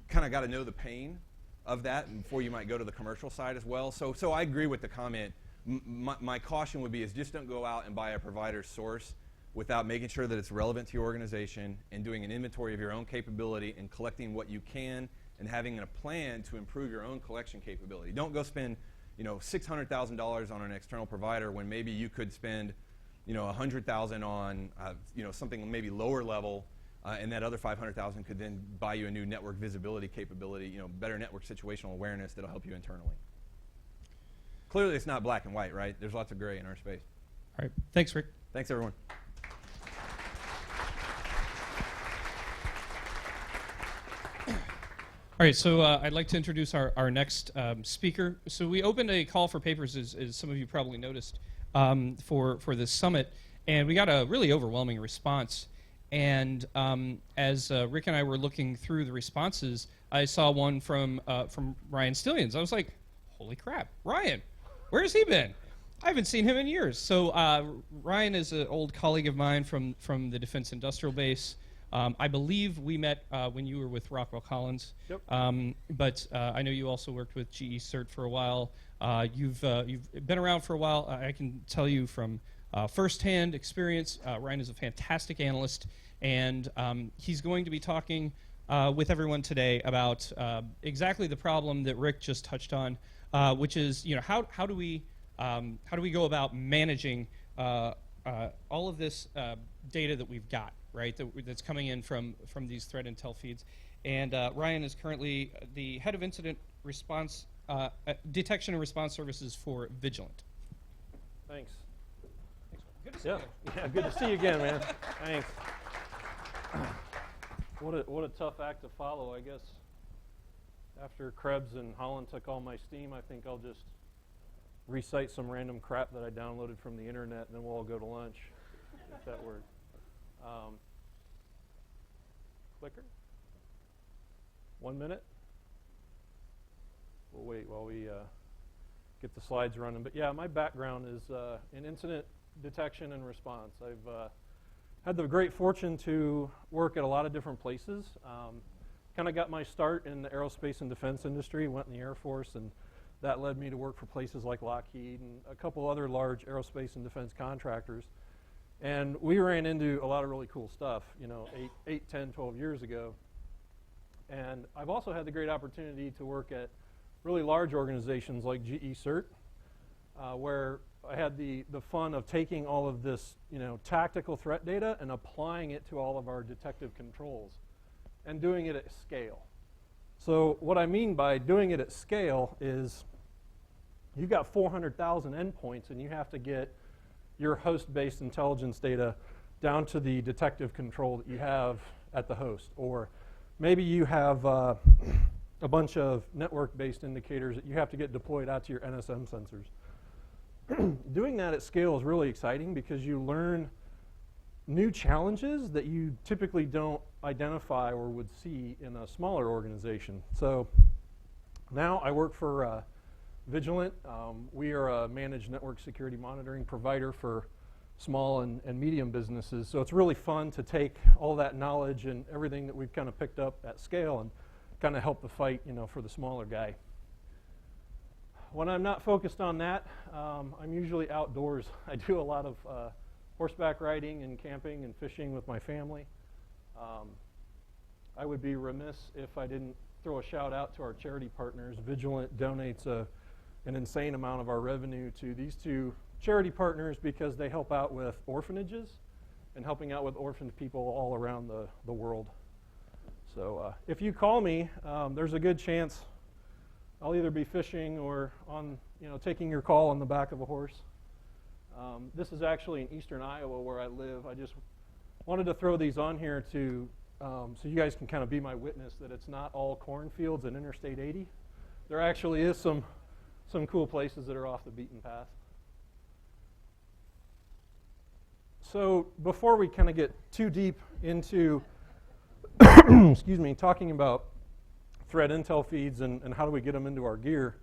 kind of got to know the pain of that before you might go to the commercial side as well. So I agree with the comment. My caution would be is just don't go out and buy a provider's source without making sure that it's relevant to your organization and doing an inventory of your own capability and collecting what you can and having a plan to improve your own collection capability. Don't go spend $600,000 on an external provider when maybe you could spend $100,000 on something maybe lower level, and that other $500,000 could then buy you a new network visibility capability, better network situational awareness that'll help you internally. Clearly, it's not black and white, right? There's lots of gray in our space. All right. Thanks, Rick. Thanks, everyone. All right, so I'd like to introduce our next speaker. So we opened a call for papers, as some of you probably noticed, for this summit, and we got a really overwhelming response. And as Rick and I were looking through the responses, I saw one from Ryan Stillions. I was like, holy crap, Ryan, where has he been? I haven't seen him in years. So Ryan is an old colleague of mine from the Defense Industrial Base. I believe we met when you were with Rockwell Collins. Yep. But I know you also worked with GE CERT for a while. You've been around for a while. I can tell you from firsthand experience, Ryan is a fantastic analyst, and he's going to be talking with everyone today about exactly the problem that Rick just touched on, which is how do we go about managing all of this data that we've got, right? That's coming in from these threat intel feeds. And Ryan is currently the head of incident response, detection and response services for Vigilant. Thanks. Good to see you. Yeah, good to see you again, man. Thanks. What a tough act to follow, I guess. After Krebs and Holland took all my steam, I think I'll just recite some random crap that I downloaded from the internet, and then we'll all go to lunch, if that works. Clicker. 1 minute. We'll wait while we get the slides running. But yeah, my background is in incident detection and response. I've had the great fortune to work at a lot of different places. Kind of got my start in the aerospace and defense industry, went in the Air Force, and that led me to work for places like Lockheed and a couple other large aerospace and defense contractors. And we ran into a lot of really cool stuff, 8, 10, 12 years ago. And I've also had the great opportunity to work at really large organizations like GE CERT, where I had the fun of taking all of this, tactical threat data and applying it to all of our detective controls and doing it at scale. So what I mean by doing it at scale is you've got 400,000 endpoints and you have to get your host-based intelligence data down to the detective control that you have at the host. Or maybe you have a bunch of network-based indicators that you have to get deployed out to your NSM sensors. Doing that at scale is really exciting because you learn new challenges that you typically don't identify or would see in a smaller organization. So now I work for Vigilant. We are a managed network security monitoring provider for small and medium businesses. So it's really fun to take all that knowledge and everything that we've kind of picked up at scale and kind of help the fight, for the smaller guy. When I'm not focused on that, I'm usually outdoors. I do a lot of horseback riding and camping and fishing with my family. I would be remiss if I didn't throw a shout out to our charity partners. Vigilant donates an insane amount of our revenue to these two charity partners because they help out with orphanages and helping out with orphaned people all around the world. So if you call me, there's a good chance I'll either be fishing or on, taking your call on the back of a horse. This is actually in eastern Iowa where I live. I just wanted to throw these on here to so you guys can kind of be my witness that it's not all cornfields and Interstate 80. There actually is some cool places that are off the beaten path. So before we kind of get too deep into excuse me, talking about threat intel feeds and how do we get them into our gear,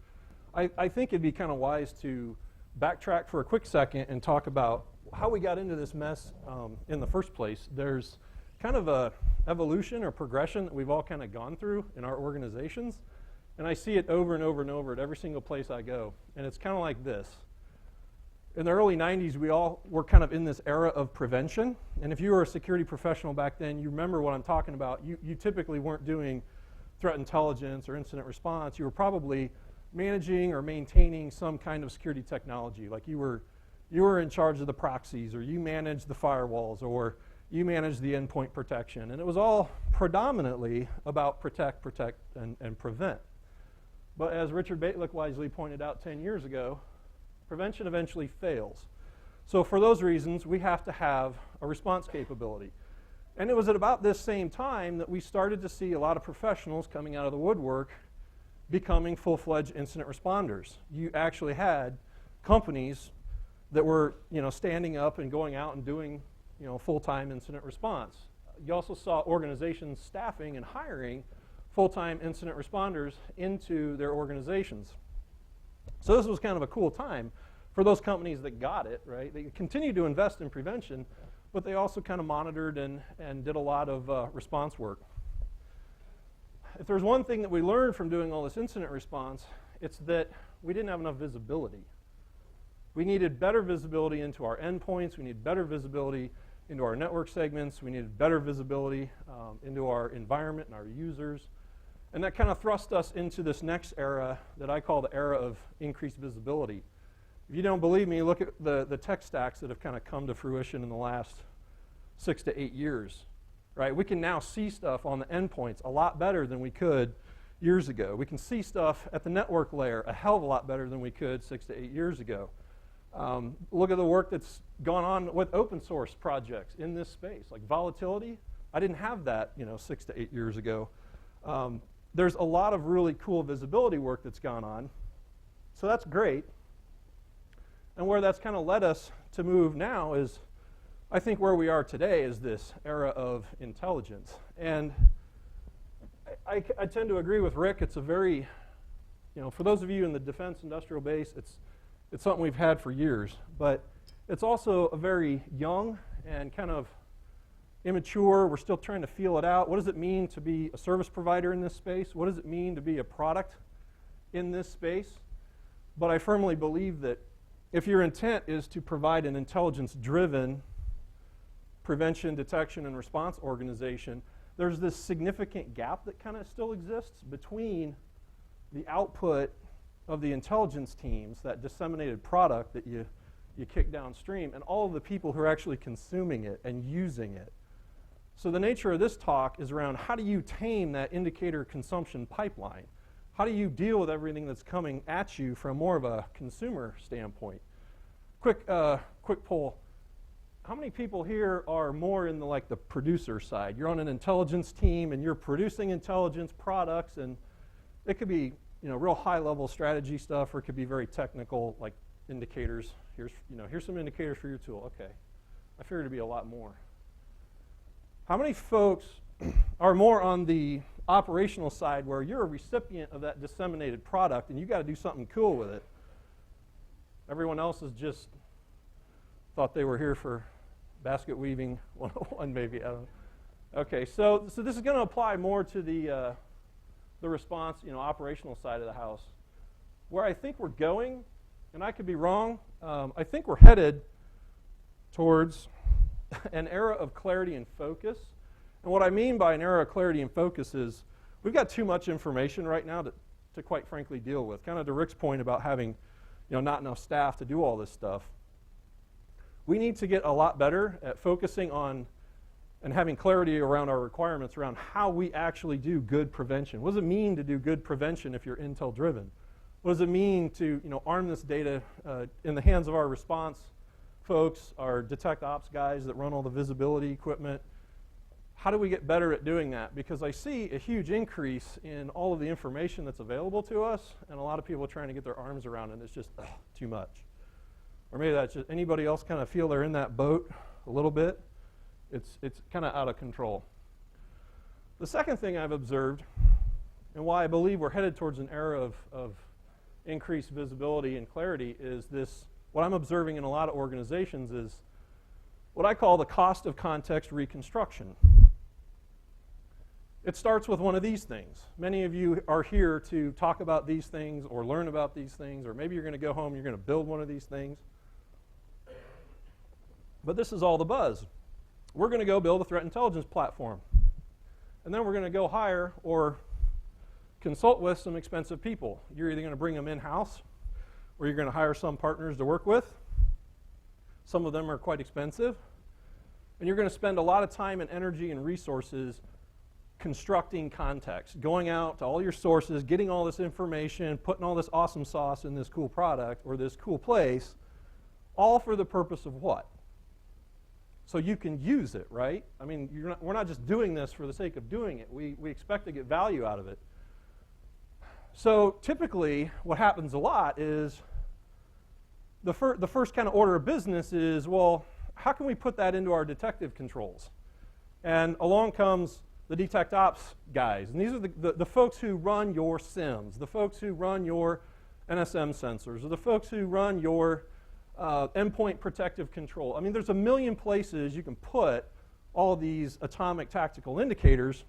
I think it'd be kind of wise to backtrack for a quick second and talk about how we got into this mess in the first place. There's kind of a evolution or progression that we've all kind of gone through in our organizations, and I see it over and over and over at every single place I go, and it's kind of like this. In the early 90s, we all were kind of in this era of prevention, and if you were a security professional back then, you remember what I'm talking about. You typically weren't doing threat intelligence or incident response. You were probably managing or maintaining some kind of security technology, like you were in charge of the proxies, or you managed the firewalls, or you managed the endpoint protection, and it was all predominantly about protect, and prevent. But as Richard Baitlick wisely pointed out 10 years ago, prevention eventually fails. So for those reasons, we have to have a response capability. And it was at about this same time that we started to see a lot of professionals coming out of the woodwork becoming full-fledged incident responders. You actually had companies that were, standing up and going out and doing, full-time incident response. You also saw organizations staffing and hiring full-time incident responders into their organizations. So this was kind of a cool time for those companies that got it, right? They continued to invest in prevention, but they also kind of monitored and did a lot of response work. If there's one thing that we learned from doing all this incident response, it's that we didn't have enough visibility. We needed better visibility into our endpoints. We needed better visibility into our network segments. We needed better visibility into our environment and our users. And that kind of thrust us into this next era that I call the era of increased visibility. If you don't believe me, look at the tech stacks that have kind of come to fruition in the last 6 to 8 years. Right? We can now see stuff on the endpoints a lot better than we could years ago. We can see stuff at the network layer a hell of a lot better than we could 6 to 8 years ago. Look at the work that's gone on with open source projects in this space, like volatility. I didn't have that, 6 to 8 years ago. There's a lot of really cool visibility work that's gone on. So that's great. And where that's kind of led us to move now is, I think where we are today is this era of intelligence. And I tend to agree with Rick. It's a very, for those of you in the defense industrial base, it's something we've had for years. But it's also a very young and kind of immature. We're still trying to feel it out. What does it mean to be a service provider in this space? What does it mean to be a product in this space? But I firmly believe that if your intent is to provide an intelligence-driven prevention, detection, and response organization, there's this significant gap that kind of still exists between the output of the intelligence teams, that disseminated product that you kick downstream, and all of the people who are actually consuming it and using it. So the nature of this talk is around how do you tame that indicator consumption pipeline? How do you deal with everything that's coming at you from more of a consumer standpoint? Quick poll. How many people here are more in the producer side? You're on an intelligence team and you're producing intelligence products, and it could be real high-level strategy stuff, or it could be very technical, like indicators. Here's some indicators for your tool. Okay, I figured it'd be a lot more. How many folks are more on the operational side, where you're a recipient of that disseminated product and you got to do something cool with it? Everyone else has just thought they were here for basket weaving 101, maybe. I don't know. Okay, so this is going to apply more to the response, operational side of the house. Where I think we're going, and I could be wrong, I think we're headed towards an era of clarity and focus. And what I mean by an era of clarity and focus is we've got too much information right now to quite frankly deal with. Kind of to Rick's point about having not enough staff to do all this stuff. We need to get a lot better at focusing on and having clarity around our requirements around how we actually do good prevention. What does it mean to do good prevention if you're intel driven? What does it mean to arm this data in the hands of our response folks, our detect ops guys that run all the visibility equipment? How do we get better at doing that? Because I see a huge increase in all of the information that's available to us, and a lot of people trying to get their arms around it, and it's just too much. Or maybe that's just anybody else kind of feel they're in that boat a little bit. It's kind of out of control. The second thing I've observed, and why I believe we're headed towards an era of increased visibility and clarity, is this. What I'm observing in a lot of organizations is what I call the cost of context reconstruction. It starts with one of these things. Many of you are here to talk about these things or learn about these things, or maybe you're going to go home and you're going to build one of these things. But this is all the buzz. We're going to go build a threat intelligence platform. And then we're going to go hire or consult with some expensive people. You're either going to bring them in-house, or you're going to hire some partners to work with. Some of them are quite expensive. And you're going to spend a lot of time and energy and resources constructing context, going out to all your sources, getting all this information, putting all this awesome sauce in this cool product or this cool place, all for the purpose of what? So you can use it, right? I mean, we're not just doing this for the sake of doing it. We expect to get value out of it. So typically what happens a lot is the first kind of order of business is, well, how can we put that into our detective controls? And along comes the detect ops guys. And these are the folks who run your SIEMs, the folks who run your NSM sensors, or the folks who run your endpoint protective control. I mean, there's a million places you can put all these atomic tactical indicators.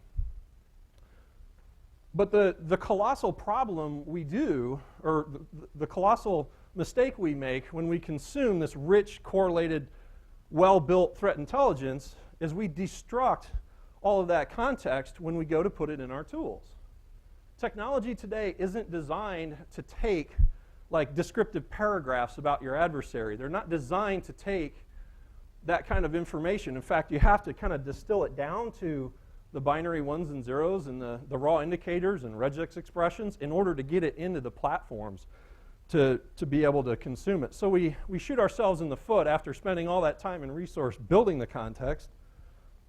But the colossal problem we do, or the colossal mistake we make when we consume this rich, correlated, well-built threat intelligence is we destruct all of that context when we go to put it in our tools. Technology today isn't designed to take descriptive paragraphs about your adversary. They're not designed to take that kind of information. In fact, you have to kind of distill it down to the binary ones and zeros and the raw indicators and regex expressions in order to get it into the platforms to be able to consume it. So we shoot ourselves in the foot after spending all that time and resource building the context.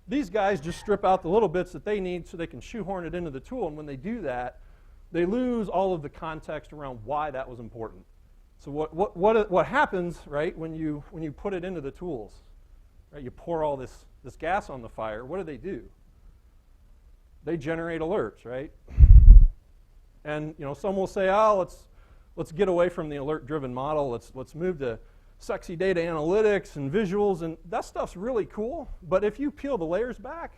These guys just strip out the little bits that they need so they can shoehorn it into the tool, and when they do that, they lose all of the context around why that was important. So what happens, right, when you put it into the tools? Right, you pour all this gas on the fire. What do? They generate alerts, right? And some will say, oh, let's get away from the alert-driven model. Let's move to sexy data analytics and visuals, and that stuff's really cool. But if you peel the layers back,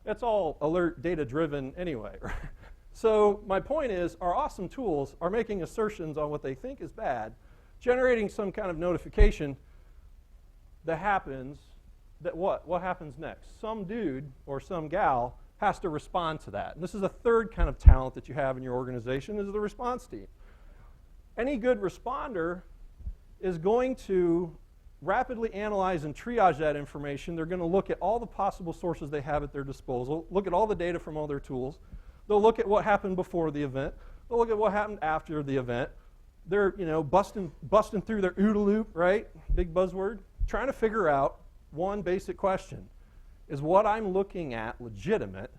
it's all alert data-driven anyway. Right? So my point is, our awesome tools are making assertions on what they think is bad, generating some kind of notification that happens. That what happens next? Some dude or some gal has to respond to that. And this is a third kind of talent that you have in your organization, is the response team. Any good responder is going to rapidly analyze and triage that information. They're going to look at all the possible sources they have at their disposal, look at all the data from all their tools. They'll look at what happened before the event. They'll look at what happened after the event. They're, busting through their OODA loop, right? Big buzzword. Trying to figure out one basic question. Is what I'm looking at legitimate?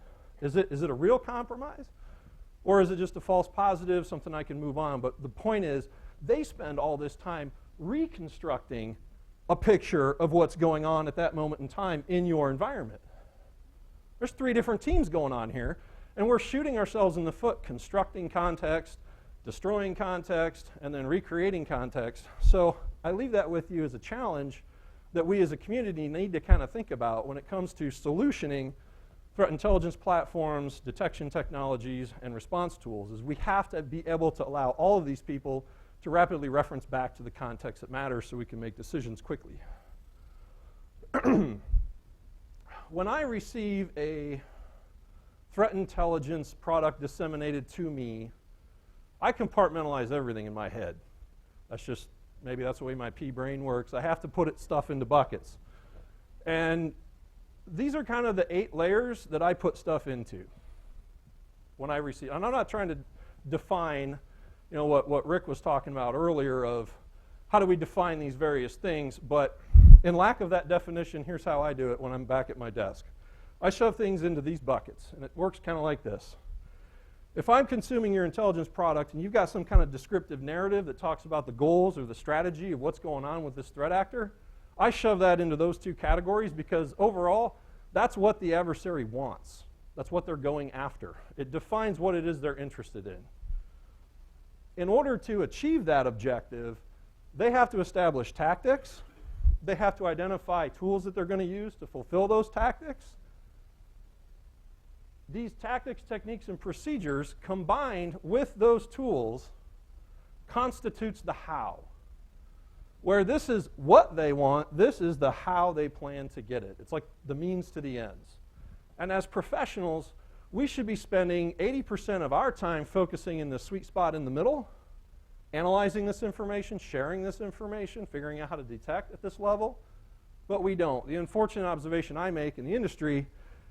Is it a real compromise? Or is it just a false positive, something I can move on? But the point is, they spend all this time reconstructing a picture of what's going on at that moment in time in your environment. There's 3 different teams going on here, and we're shooting ourselves in the foot, constructing context, destroying context, and then recreating context. So I leave that with you as a challenge that we as a community need to kind of think about when it comes to solutioning threat intelligence platforms, detection technologies, and response tools, is we have to be able to allow all of these people to rapidly reference back to the context that matters so we can make decisions quickly. When I receive a threat intelligence product disseminated to me, I compartmentalize everything in my head. Maybe that's the way my pea brain works. I have to put stuff into buckets. And these are kind of the 8 layers that I put stuff into when I receive. And I'm not trying to define, what Rick was talking about earlier of how do we define these various things, but in lack of that definition, here's how I do it when I'm back at my desk. I shove things into these buckets, and it works kind of like this. If I'm consuming your intelligence product and you've got some kind of descriptive narrative that talks about the goals or the strategy of what's going on with this threat actor, I shove that into those 2 categories because overall, that's what the adversary wants. That's what they're going after. It defines what it is they're interested in. In order to achieve that objective, they have to establish tactics. They have to identify tools that they're going to use to fulfill those tactics. These tactics, techniques, and procedures combined with those tools constitutes the how. Where this is what they want, this is the how they plan to get it. It's like the means to the ends. And as professionals, we should be spending 80% of our time focusing in the sweet spot in the middle, analyzing this information, sharing this information, figuring out how to detect at this level, but we don't. The unfortunate observation I make in the industry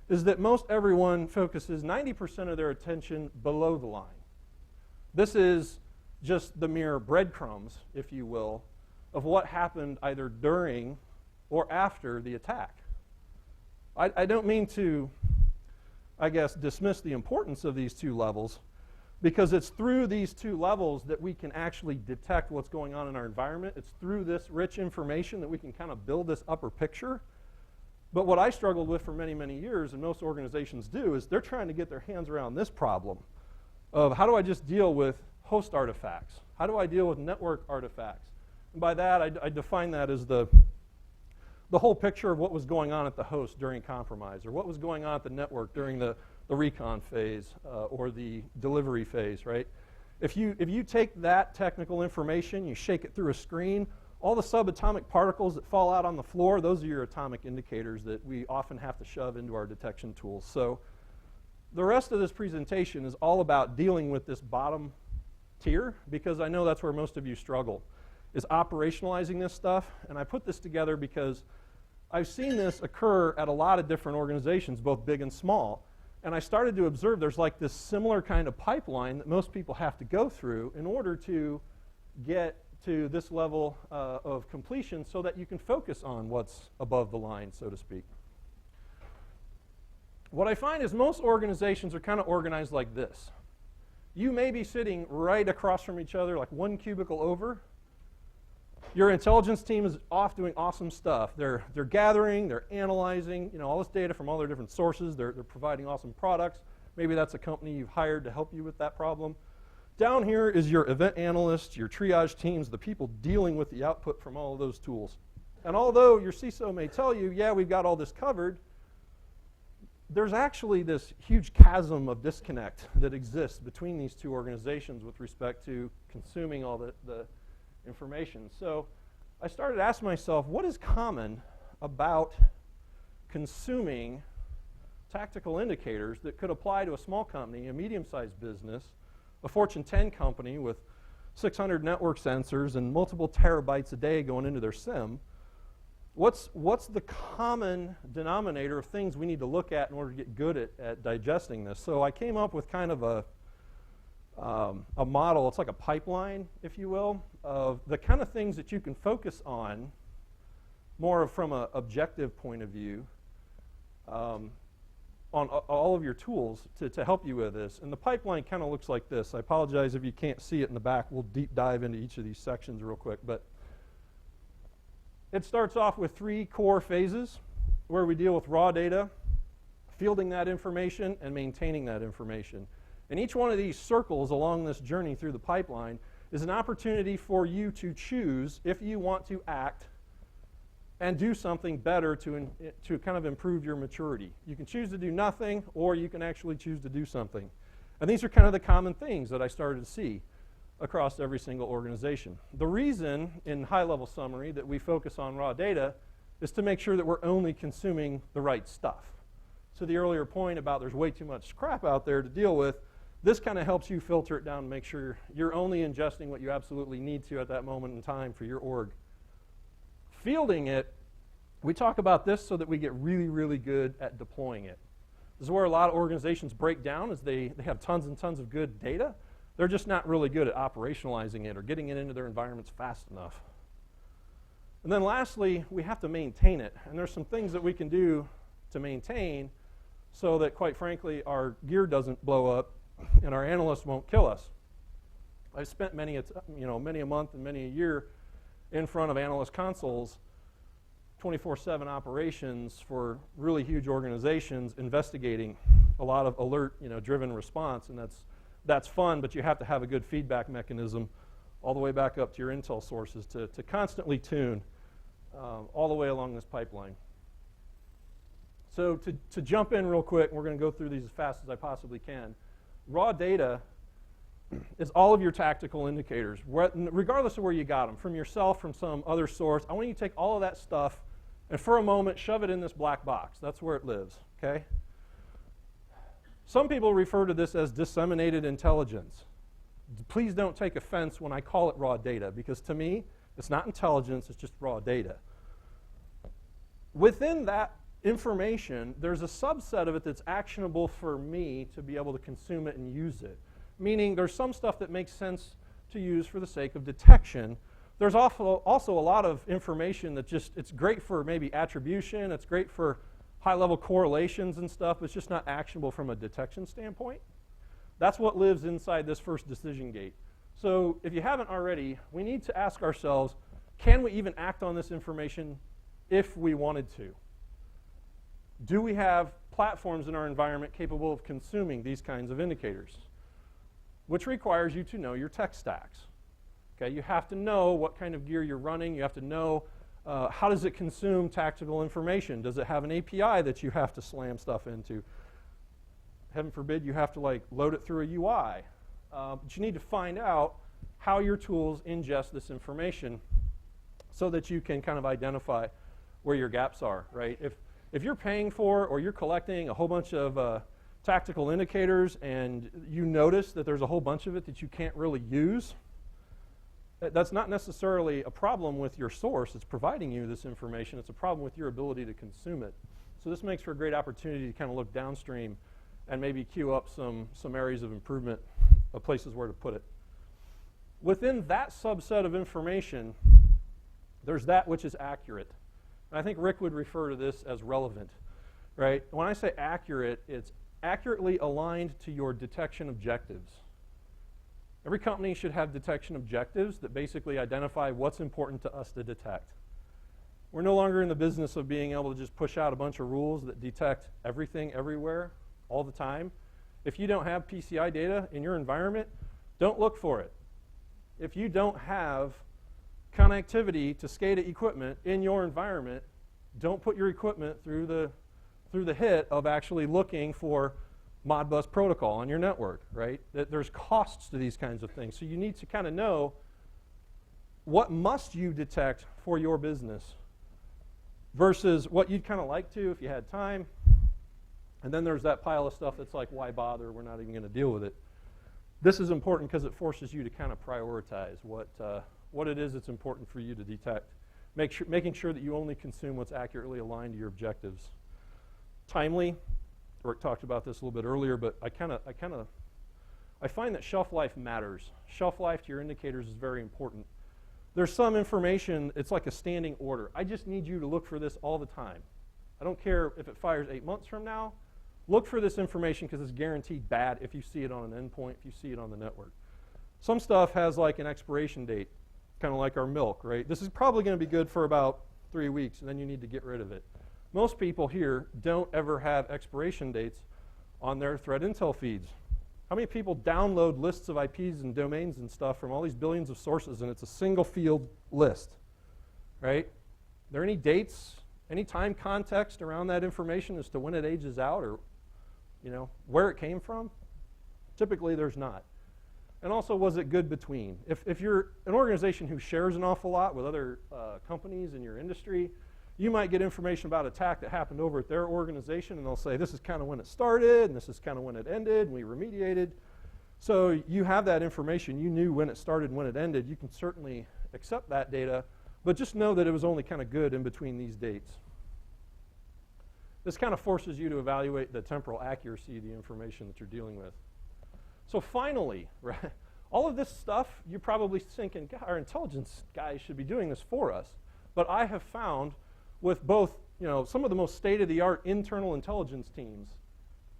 is that most everyone focuses 90% of their attention below the line. This is just the mere breadcrumbs, if you will, of what happened either during or after the attack. I don't mean to, dismiss the importance of these 2 levels, because it's through these 2 levels that we can actually detect what's going on in our environment. It's through this rich information that we can kind of build this upper picture. But what I struggled with for many, many years, and most organizations do, is they're trying to get their hands around this problem of how do I just deal with host artifacts? How do I deal with network artifacts? And by that, I define that as the whole picture of what was going on at the host during compromise, or what was going on at the network during the recon phase or the delivery phase, right? If you take that technical information, you shake it through a screen, all the subatomic particles that fall out on the floor, those are your atomic indicators that we often have to shove into our detection tools. So the rest of this presentation is all about dealing with this bottom tier, because I know that's where most of you struggle, is operationalizing this stuff. And I put this together because I've seen this occur at a lot of different organizations, both big and small. And I started to observe there's like this similar kind of pipeline that most people have to go through in order to get to this level of completion so that you can focus on what's above the line, so to speak. What I find is most organizations are kind of organized like this. You may be sitting right across from each other, like 1 cubicle over. Your intelligence team is off doing awesome stuff. They're gathering, they're analyzing, all this data from all their different sources. They're providing awesome products. Maybe that's a company you've hired to help you with that problem. Down here is your event analysts, your triage teams, the people dealing with the output from all of those tools. And although your CISO may tell you, yeah, we've got all this covered, there's actually this huge chasm of disconnect that exists between these 2 organizations with respect to consuming all the information. So I started asking myself, what is common about consuming tactical indicators that could apply to a small company, a medium-sized business, a Fortune 10 company with 600 network sensors and multiple terabytes a day going into their SIEM. What's the common denominator of things we need to look at in order to get good at digesting this? So I came up with kind of a model. It's like a pipeline, if you will, of the kind of things that you can focus on more from an objective point of view on all of your tools to help you with this. And the pipeline kind of looks like this. I apologize if you can't see it in the back. We'll deep dive into each of these sections real quick. But it starts off with 3 core phases where we deal with raw data, fielding that information, and maintaining that information. And each one of these circles along this journey through the pipeline is an opportunity for you to choose if you want to act and do something better to kind of improve your maturity. You can choose to do nothing, or you can actually choose to do something. And these are kind of the common things that I started to see across every single organization. The reason, in high-level summary, that we focus on raw data is to make sure that we're only consuming the right stuff. So the earlier point about there's way too much crap out there to deal with, this kind of helps you filter it down and make sure you're only ingesting what you absolutely need to at that moment in time for your org. Fielding it, we talk about this so that we get really, really good at deploying it. This is where a lot of organizations break down, is they have tons and tons of good data. They're just not really good at operationalizing it or getting it into their environments fast enough. And then lastly, we have to maintain it. And there's some things that we can do to maintain so that, quite frankly, our gear doesn't blow up and our analysts won't kill us. I've spent many a month and many a year in front of analyst consoles, 24/7 operations for really huge organizations, investigating a lot of alert, driven response, and that's fun, but you have to have a good feedback mechanism all the way back up to your intel sources to constantly tune all the way along this pipeline. So to jump in real quick, we're going to go through these as fast as I possibly can. Raw data is all of your tactical indicators, regardless of where you got them, from yourself, from some other source. I want you to take all of that stuff and for a moment shove it in this black box. That's where it lives, okay? Some people refer to this as disseminated intelligence. Please don't take offense when I call it raw data, because to me, it's not intelligence, it's just raw data. Within that information, there's a subset of it that's actionable for me to be able to consume it and use it. Meaning there's some stuff that makes sense to use for the sake of detection. There's also a lot of information that it's great for maybe attribution, it's great for high-level correlations and stuff, but it's just not actionable from a detection standpoint. That's what lives inside this first decision gate. So if you haven't already, we need to ask ourselves, can we even act on this information if we wanted to? Do we have platforms in our environment capable of consuming these kinds of indicators? Which requires you to know your tech stacks. Okay, you have to know what kind of gear you're running. You have to know how does it consume tactical information. Does it have an API that you have to slam stuff into? Heaven forbid you have to load it through a UI. But you need to find out how your tools ingest this information so that you can kind of identify where your gaps are, right? If you're paying for or you're collecting a whole bunch of tactical indicators and you notice that there's a whole bunch of it that you can't really use, that's not necessarily a problem with your source that's providing you this information. It's a problem with your ability to consume it. So this makes for a great opportunity to kind of look downstream and maybe queue up some areas of improvement, places where to put it. Within that subset of information, there's that which is accurate. And I think Rick would refer to this as relevant, right? When I say accurate, it's accurately aligned to your detection objectives. Every company should have detection objectives that basically identify what's important to us to detect. We're no longer in the business of being able to just push out a bunch of rules that detect everything everywhere all the time. If you don't have PCI data in your environment, don't look for it. If you don't have connectivity to SCADA equipment in your environment, don't put your equipment through the hit of actually looking for Modbus protocol on your network, right? There's costs to these kinds of things. So you need to kind of know what must you detect for your business versus what you'd kind of like to if you had time. And then there's that pile of stuff that's like, why bother? We're not even going to deal with it. This is important because it forces you to kind of prioritize what it is that's important for you to detect, making sure that you only consume what's accurately aligned to your objectives. Timely, Rick talked about this a little bit earlier, but I find that shelf life matters. Shelf life to your indicators is very important. There's some information, it's like a standing order. I just need you to look for this all the time. I don't care if it fires 8 months from now. Look for this information because it's guaranteed bad if you see it on an endpoint, if you see it on the network. Some stuff has like an expiration date, kind of like our milk, right? This is probably going to be good for about 3 weeks, and then you need to get rid of it. Most people here don't ever have expiration dates on their threat intel feeds. How many people download lists of IPs and domains and stuff from all these billions of sources, and it's a single field list, right? Are there any dates, any time context around that information as to when it ages out or where it came from? Typically, there's not. And also, was it good between? If you're an organization who shares an awful lot with other companies in your industry, you might get information about an attack that happened over at their organization, and they'll say, this is kind of when it started, and this is kind of when it ended, and we remediated. So you have that information. You knew when it started and when it ended. You can certainly accept that data, but just know that it was only kind of good in between these dates. This kind of forces you to evaluate the temporal accuracy of the information that you're dealing with. So finally, right, all of this stuff, you're probably thinking, God, our intelligence guys should be doing this for us. But I have found with both, some of the most state-of-the-art internal intelligence teams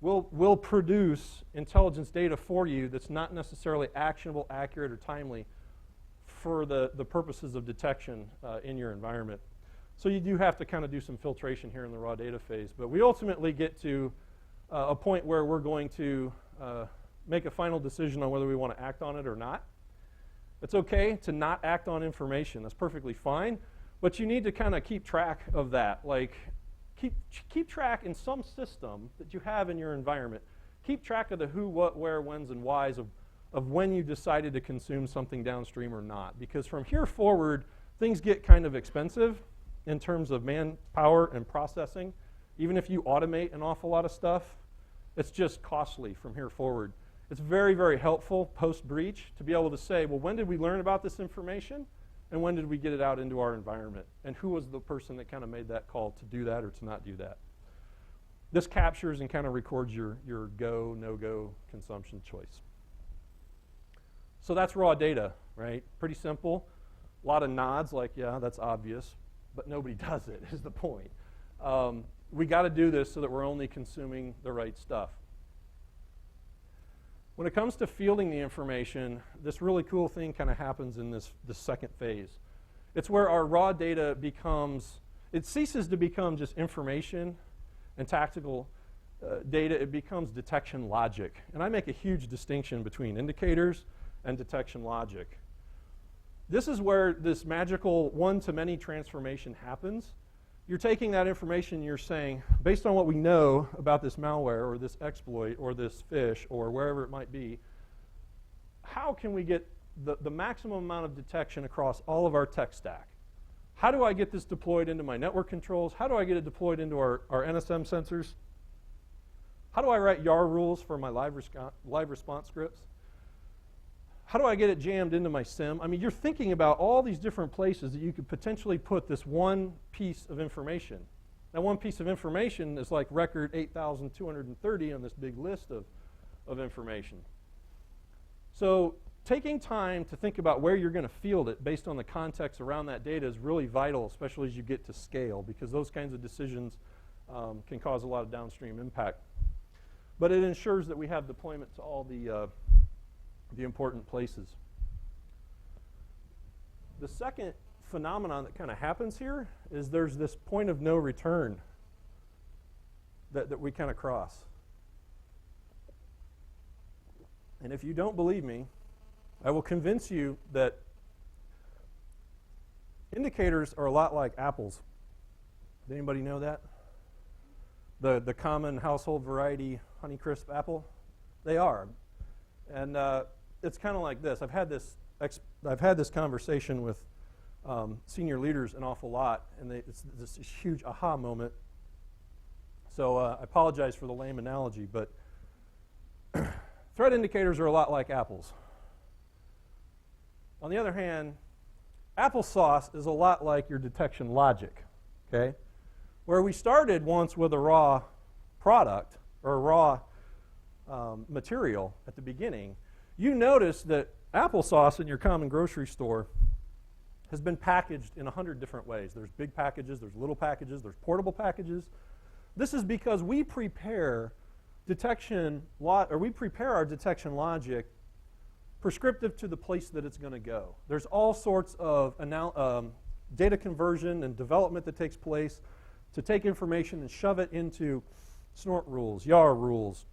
will produce intelligence data for you that's not necessarily actionable, accurate, or timely for the purposes of detection in your environment. So you do have to kind of do some filtration here in the raw data phase. But we ultimately get to a point where we're going to make a final decision on whether we want to act on it or not. It's okay to not act on information. That's perfectly fine. But you need to kind of keep track of that. Like, keep track in some system that you have in your environment. Keep track of the who, what, where, whens, and whys of when you decided to consume something downstream or not. Because from here forward, things get kind of expensive in terms of manpower and processing. Even if you automate an awful lot of stuff, it's just costly from here forward. It's very, very helpful post-breach to be able to say, well, when did we learn about this information? And when did we get it out into our environment? And who was the person that kind of made that call to do that or to not do that? This captures and kind of records your go, no-go consumption choice. So that's raw data, right? Pretty simple. A lot of nods like, yeah, that's obvious. But nobody does it, is the point. We got to do this so that we're only consuming the right stuff. When it comes to fielding the information, this really cool thing kind of happens in this second phase. It's where our raw data it ceases to become just information and tactical data. It becomes detection logic. And I make a huge distinction between indicators and detection logic. This is where this magical one-to-many transformation happens. You're taking that information and you're saying, based on what we know about this malware or this exploit or this phish or wherever it might be, how can we get the maximum amount of detection across all of our tech stack? How do I get this deployed into my network controls? How do I get it deployed into our NSM sensors? How do I write YAR rules for my live response scripts? How do I get it jammed into my SIEM? I mean, you're thinking about all these different places that you could potentially put this one piece of information. That one piece of information is like record 8,230 on this big list of information. So taking time to think about where you're going to field it based on the context around that data is really vital, especially as you get to scale, because those kinds of decisions can cause a lot of downstream impact. But it ensures that we have deployment to all the important places. The second phenomenon that kind of happens here is there's this point of no return that we kind of cross. And if you don't believe me, I will convince you that indicators are a lot like apples. Does anybody know that? The common household variety Honeycrisp apple? They are. And it's kind of like this. I've had this conversation with senior leaders an awful lot, and it's this huge aha moment. So I apologize for the lame analogy, but threat indicators are a lot like apples. On the other hand, applesauce is a lot like your detection logic, okay? Where we started once with a raw product or a raw material at the beginning, you notice that applesauce in your common grocery store has been packaged in 100 different ways. There's big packages, there's little packages, there's portable packages. This is because we prepare our detection logic prescriptive to the place that it's going to go. There's all sorts of data conversion and development that takes place to take information and shove it into snort rules, YAR rules,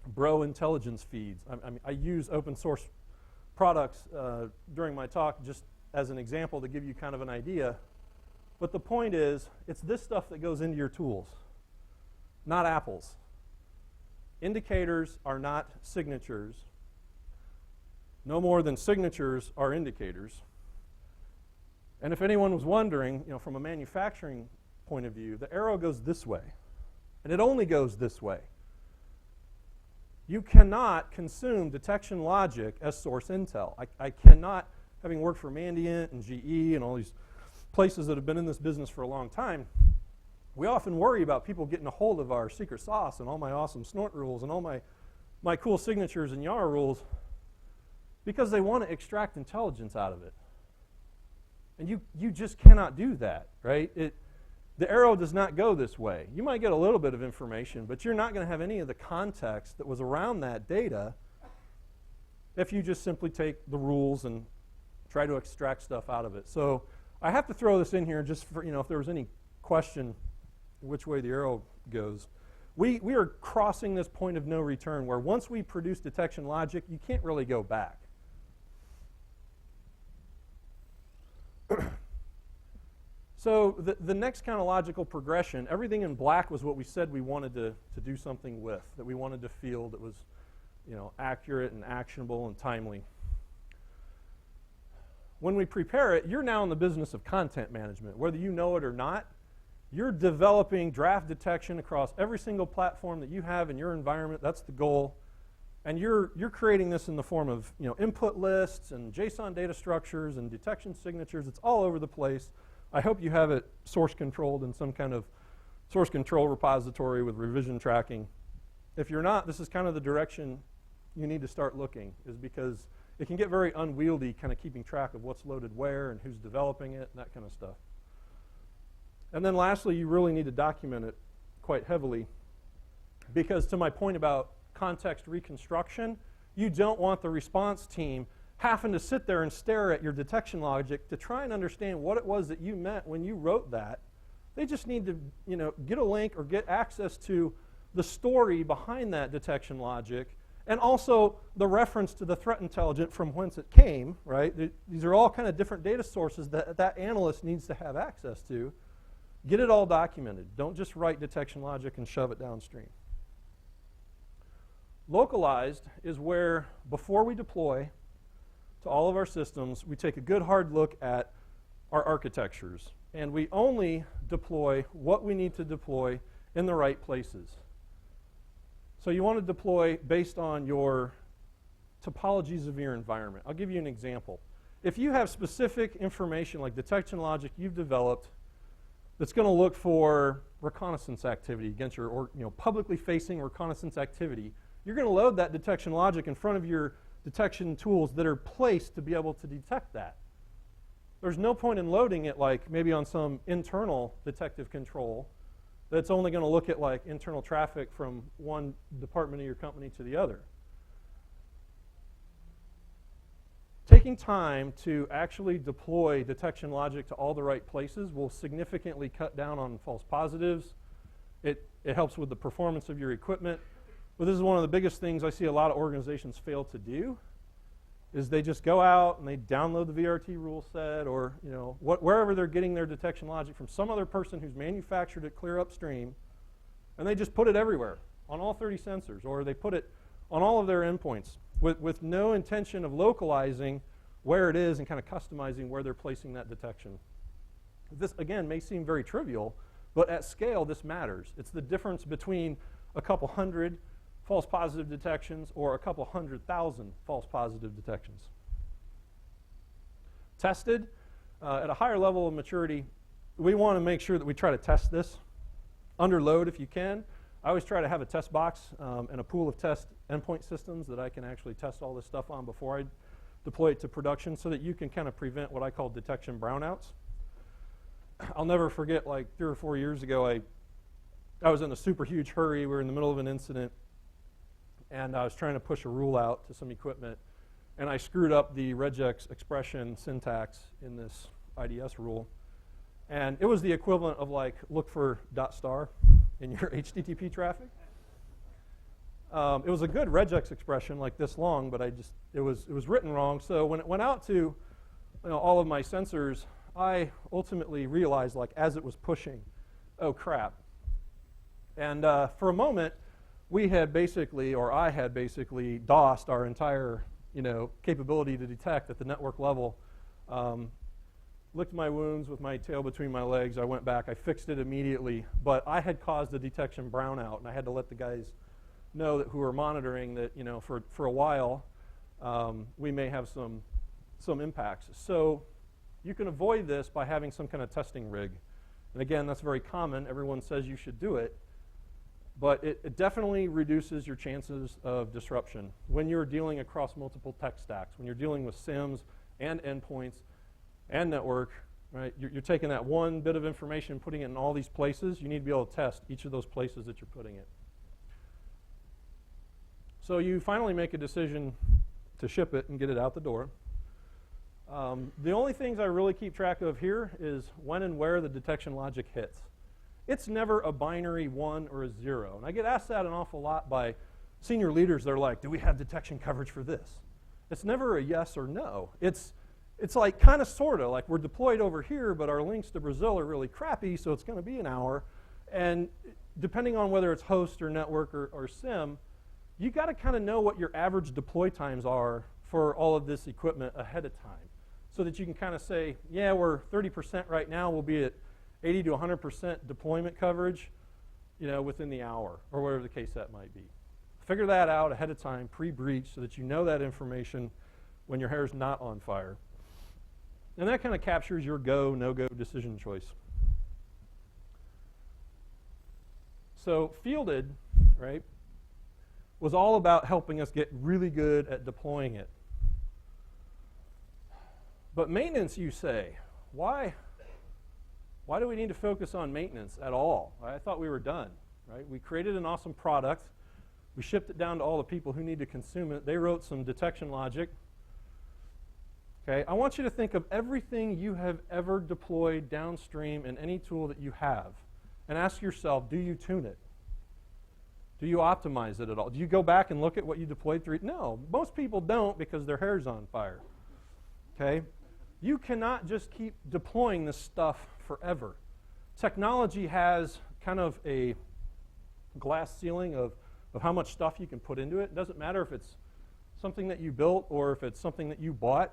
bro intelligence feeds. I use open source products during my talk just as an example to give you kind of an idea. But the point is, it's this stuff that goes into your tools, not apples. Indicators are not signatures. No more than signatures are indicators. And if anyone was wondering, from a manufacturing point of view, the arrow goes this way, and it only goes this way. You cannot consume detection logic as source intel. I cannot, having worked for Mandiant and GE and all these places that have been in this business for a long time, we often worry about people getting a hold of our secret sauce and all my awesome snort rules and all my cool signatures and YAR rules because they want to extract intelligence out of it. And you just cannot do that, right? The arrow does not go this way. You might get a little bit of information, but you're not going to have any of the context that was around that data if you just simply take the rules and try to extract stuff out of it. So I have to throw this in here just for, if there was any question which way the arrow goes. We are crossing this point of no return where once we produce detection logic, you can't really go back. So the next kind of logical progression, everything in black was what we said we wanted to do something with, that we wanted to feel that was accurate and actionable and timely. When we prepare it, you're now in the business of content management. Whether you know it or not, you're developing draft detection across every single platform that you have in your environment. That's the goal. And you're creating this in the form of input lists and JSON data structures and detection signatures. It's all over the place. I hope you have it source controlled in some kind of source control repository with revision tracking. If you're not, this is kind of the direction you need to start looking, is because it can get very unwieldy kind of keeping track of what's loaded where and who's developing it and that kind of stuff. And then lastly, you really need to document it quite heavily, because to my point about context reconstruction, you don't want the response team having to sit there and stare at your detection logic to try and understand what it was that you meant when you wrote that. They just need to get a link or get access to the story behind that detection logic, and also the reference to the threat intelligence from whence it came, right? These are all kind of different data sources that analyst needs to have access to. Get it all documented. Don't just write detection logic and shove it downstream. Localized is where, before we deploy to all of our systems, we take a good hard look at our architectures, and we only deploy what we need to deploy in the right places. So you want to deploy based on your topologies of your environment. I'll give you an example. If you have specific information like detection logic you've developed that's going to look for reconnaissance activity against your publicly facing reconnaissance activity, you're going to load that detection logic in front of your detection tools that are placed to be able to detect that. There's no point in loading it like maybe on some internal detective control that's only going to look at like internal traffic from one department of your company to the other. Taking time to actually deploy detection logic to all the right places will significantly cut down on false positives. It helps with the performance of your equipment. But this is one of the biggest things I see a lot of organizations fail to do, is they just go out and they download the VRT rule set or wherever they're getting their detection logic from some other person who's manufactured it clear upstream, and they just put it everywhere on all 30 sensors, or they put it on all of their endpoints with no intention of localizing where it is and kind of customizing where they're placing that detection. This, again, may seem very trivial, But at scale, this matters. It's the difference between a couple hundred false positive detections or a couple 100,000 false positive detections. Tested at a higher level of maturity, we want to make sure that we try to test this under load if you can. I always try to have a test box and a pool of test endpoint systems that I can actually test all this stuff on before I deploy it to production so that you can kind of prevent what I call detection brownouts. I'll never forget, like 3 or 4 years ago, I was in a super huge hurry. We were in the middle of an incident, and I was trying to push a rule out to some equipment, and I screwed up the regex expression syntax in this IDS rule. And it was the equivalent of like look for .star in your HTTP traffic. It was a good regex expression like this long, but it was written wrong. So when it went out to all of my sensors, I ultimately realized, like as it was pushing, oh crap. And for a moment, we had basically, or I had basically DOSed our entire capability to detect at the network level. Licked my wounds with my tail between my legs. I went back. I fixed it immediately. But I had caused a detection brownout, and I had to let the guys know that who were monitoring that for a while we may have some impacts. So you can avoid this by having some kind of testing rig. And again, that's very common. Everyone says you should do it. But it definitely reduces your chances of disruption when you're dealing across multiple tech stacks, when you're dealing with SIEMs and endpoints and network, right? You're taking that one bit of information, putting it in all these places. You need to be able to test each of those places that you're putting it. So you finally make a decision to ship it and get it out the door. The only things I really keep track of here is when and where the detection logic hits. It's never a binary 1 or a 0. And I get asked that an awful lot by senior leaders. They're like, do we have detection coverage for this? It's never a yes or no. It's like kind of sort of like we're deployed over here, but our links to Brazil are really crappy, so it's going to be an hour. And depending on whether it's host or network or SIEM, you got to kind of know what your average deploy times are for all of this equipment ahead of time so that you can kind of say, yeah, we're 30% right now. We'll be at 80 to 100% deployment coverage within the hour or whatever the case that might be. Figure that out ahead of time, pre-breach, so that you know that information when your hair's not on fire. And that kind of captures your go, no-go decision choice. So fielded, right, was all about helping us get really good at deploying it. But maintenance, you say, why do we need to focus on maintenance at all? I thought we were done, right? We created an awesome product. We shipped it down to all the people who need to consume it. They wrote some detection logic. Okay, I want you to think of everything you have ever deployed downstream in any tool that you have and ask yourself, do you tune it? Do you optimize it at all? Do you go back and look at what you deployed through? No, most people don't because their hair's on fire. Okay? You cannot just keep deploying this stuff forever. Technology has kind of a glass ceiling of how much stuff you can put into it. It doesn't matter if it's something that you built or if it's something that you bought.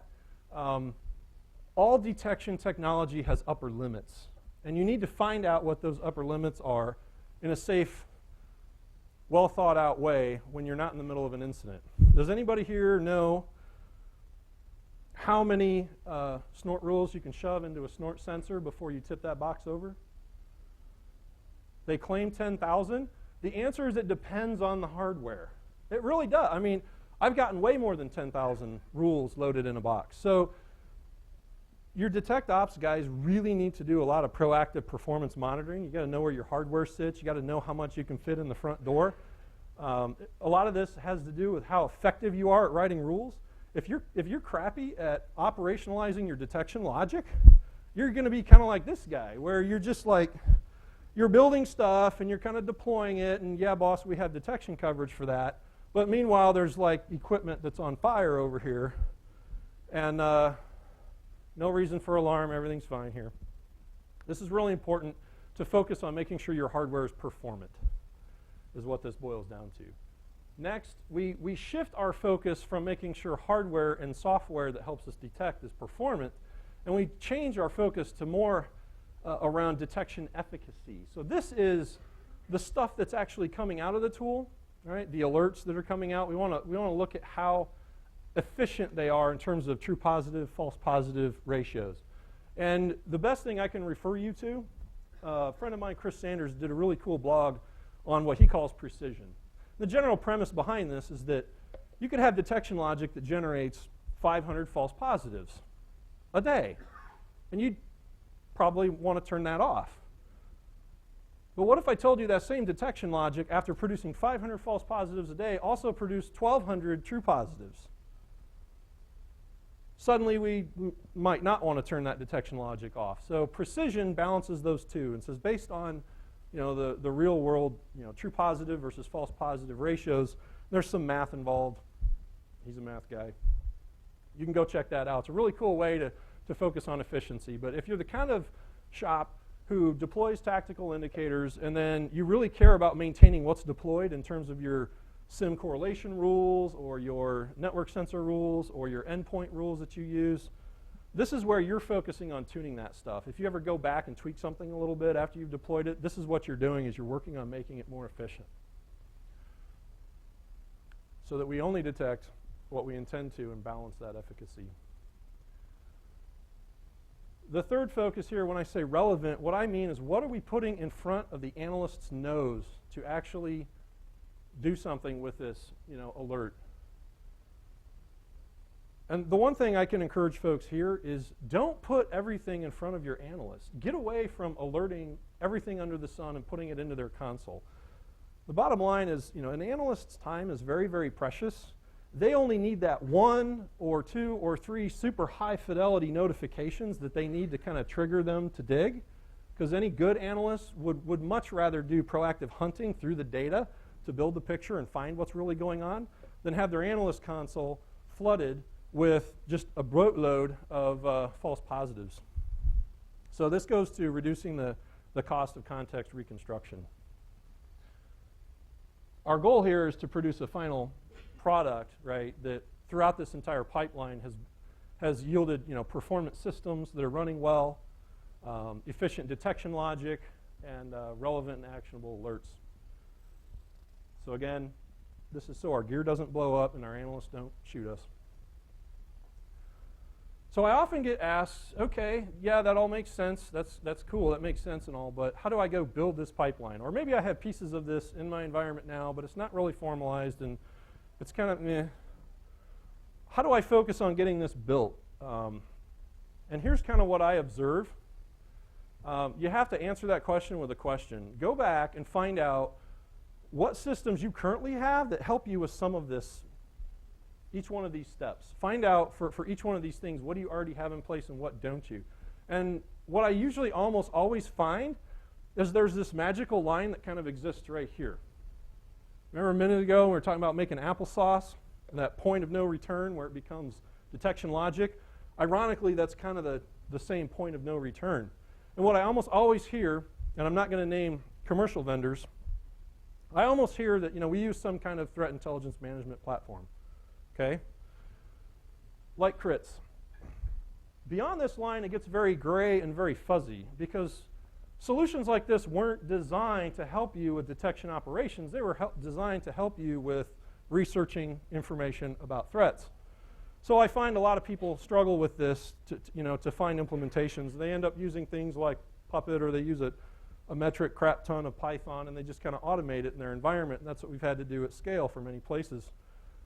All detection technology has upper limits. And you need to find out what those upper limits are in a safe, well thought out way when you're not in the middle of an incident. Does anybody here know how many snort rules you can shove into a snort sensor before you tip that box over? They claim 10,000. The answer is it depends on the hardware. It really does. I mean, I've gotten way more than 10,000 rules loaded in a box. So your detect ops guys really need to do a lot of proactive performance monitoring. You got to know where your hardware sits. You got to know how much you can fit in the front door. A lot of this has to do with how effective you are at writing rules. If you're crappy at operationalizing your detection logic, you're going to be kind of like this guy, where you're just like, you're building stuff and you're kind of deploying it, and yeah, boss, we have detection coverage for that. But meanwhile, there's like equipment that's on fire over here, and no reason for alarm, everything's fine here. This is really important to focus on making sure your hardware is performant, is what this boils down to. Next, we shift our focus from making sure hardware and software that helps us detect is performant, and we change our focus to more around detection efficacy. So this is the stuff that's actually coming out of the tool, right? The alerts that are coming out. We want to look at how efficient they are in terms of true positive, false positive ratios. And the best thing I can refer you to, a friend of mine, Chris Sanders, did a really cool blog on what he calls precision. The general premise behind this is that you could have detection logic that generates 500 false positives a day, and you'd probably want to turn that off. But what if I told you that same detection logic, after producing 500 false positives a day, also produced 1,200 true positives? Suddenly we might not want to turn that detection logic off. So precision balances those two and says, based on the real world true positive versus false positive ratios, there's some math involved. He's a math guy. You can go check that out. It's a really cool way to focus on efficiency. But if you're the kind of shop who deploys tactical indicators and then you really care about maintaining what's deployed in terms of your SIEM correlation rules or your network sensor rules or your endpoint rules that you use, this is where you're focusing on tuning that stuff. If you ever go back and tweak something a little bit after you've deployed it, this is what you're doing, is you're working on making it more efficient so that we only detect what we intend to and balance that efficacy. The third focus here, when I say relevant, what I mean is what are we putting in front of the analyst's nose to actually do something with this alert. And the one thing I can encourage folks here is don't put everything in front of your analyst. Get away from alerting everything under the sun and putting it into their console. The bottom line is, an analyst's time is very, very precious. They only need that 1 or 2 or 3 super high fidelity notifications that they need to kind of trigger them to dig, because any good analyst would much rather do proactive hunting through the data to build the picture and find what's really going on than have their analyst console flooded with just a boatload of false positives. So this goes to reducing the cost of context reconstruction. Our goal here is to produce a final product, right, that throughout this entire pipeline has yielded performance systems that are running well, efficient detection logic, and relevant and actionable alerts. So again, this is so our gear doesn't blow up and our analysts don't shoot us. So I often get asked, okay, yeah, that all makes sense. That's cool. That makes sense and all, but how do I go build this pipeline? Or maybe I have pieces of this in my environment now, but it's not really formalized and it's kind of meh. How do I focus on getting this built? And here's kind of what I observe. You have to answer that question with a question. Go back and find out what systems you currently have that help you with some of this, each one of these steps. Find out for each one of these things, what do you already have in place and what don't you? And what I usually almost always find is there's this magical line that kind of exists right here. Remember a minute ago when we were talking about making applesauce and that point of no return where it becomes detection logic? Ironically, that's kind of the same point of no return. And what I almost always hear, and I'm not going to name commercial vendors, I almost hear that we use some kind of threat intelligence management platform, okay? Like crits. Beyond this line, it gets very gray and very fuzzy because solutions like this weren't designed to help you with detection operations. They were designed to help you with researching information about threats. So I find a lot of people struggle with this to find implementations. They end up using things like Puppet, or they use a metric crap ton of Python, and they just kind of automate it in their environment, and that's what we've had to do at scale for many places.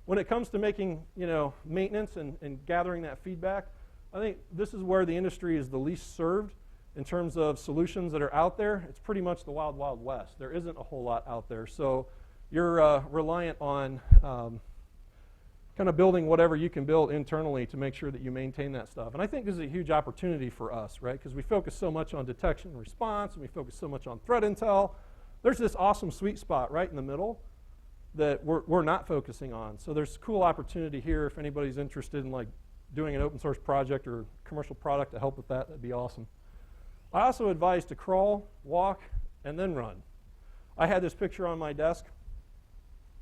When it comes to making maintenance and gathering that feedback, I think this is where the industry is the least served in terms of solutions that are out there. It's pretty much the wild, wild west. There isn't a whole lot out there. So you're reliant on kind of building whatever you can build internally to make sure that you maintain that stuff. And I think this is a huge opportunity for us, right? Because we focus so much on detection and response, and we focus so much on threat intel. There's this awesome sweet spot right in the middle that we're not focusing on. So there's cool opportunity here if anybody's interested in doing an open source project or commercial product to help with that. That'd be awesome. I also advise to crawl, walk, and then run. I had this picture on my desk,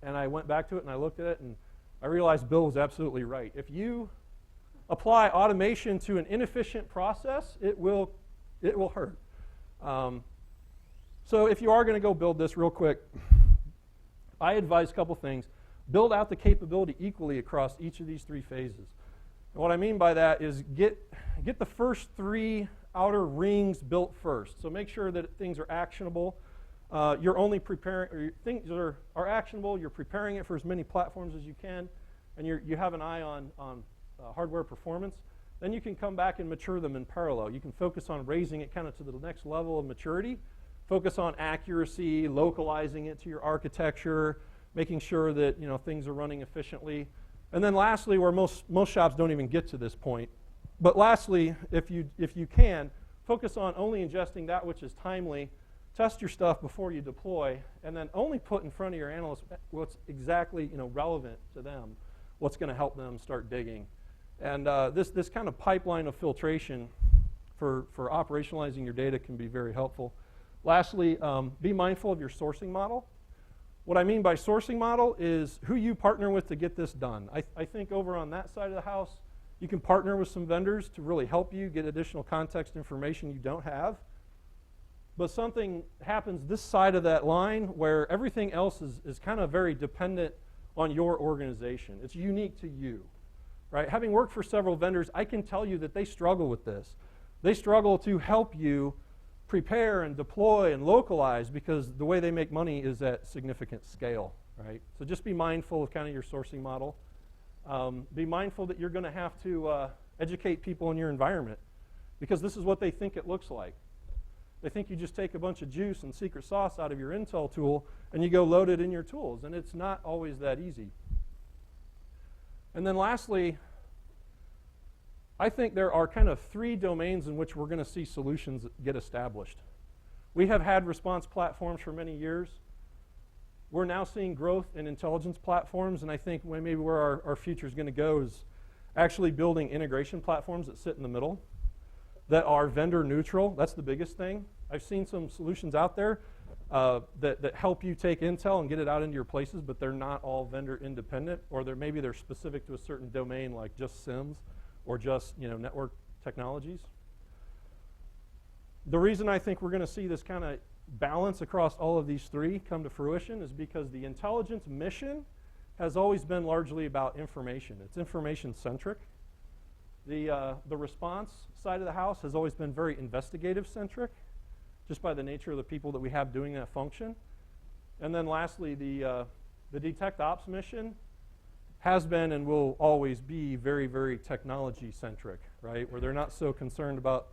and I went back to it and I looked at it, and I realized Bill was absolutely right. If you apply automation to an inefficient process, it will hurt. So if you are going to go build this real quick, I advise a couple things. Build out the capability equally across each of these 3 phases. And what I mean by that is get the first 3 outer rings built first. So make sure that things are actionable. You're only preparing, or things that are actionable, you're preparing it for as many platforms as you can, and you have an eye on hardware performance. Then you can come back and mature them in parallel. You can focus on raising it kind of to the next level of maturity, focus on accuracy, localizing it to your architecture, making sure that things are running efficiently. And then lastly, where most shops don't even get to this point, but lastly, if you can, focus on only ingesting that which is timely, test your stuff before you deploy, and then only put in front of your analysts what's exactly relevant to them, what's going to help them start digging. And this kind of pipeline of filtration for operationalizing your data can be very helpful. Lastly, be mindful of your sourcing model. What I mean by sourcing model is who you partner with to get this done. I think over on that side of the house, you can partner with some vendors to really help you get additional context information you don't have. But something happens this side of that line where everything else is kind of very dependent on your organization. It's unique to you, right? Having worked for several vendors, I can tell you that they struggle with this. They struggle to help you prepare and deploy and localize because the way they make money is at significant scale, right? So just be mindful of kind of your sourcing model. Be mindful that you're going to have to educate people in your environment because this is what they think it looks like. They think you just take a bunch of juice and secret sauce out of your Intel tool and you go load it in your tools, and it's not always that easy. And then lastly, I think there are kind of 3 domains in which we're going to see solutions get established. We have had response platforms for many years. We're now seeing growth in intelligence platforms, and I think maybe where our future is going to go is actually building integration platforms that sit in the middle, that are vendor neutral. That's the biggest thing. I've seen some solutions out there that help you take Intel and get it out into your places, but they're not all vendor independent, or maybe they're specific to a certain domain like just SIEMs or just network technologies. The reason I think we're going to see this kind of balance across all of these 3 come to fruition is because the intelligence mission has always been largely about information. It's information-centric. The response side of the house has always been very investigative-centric, just by the nature of the people that we have doing that function. And then lastly, the detect ops mission has been and will always be very, very technology-centric, right? Where they're not so concerned about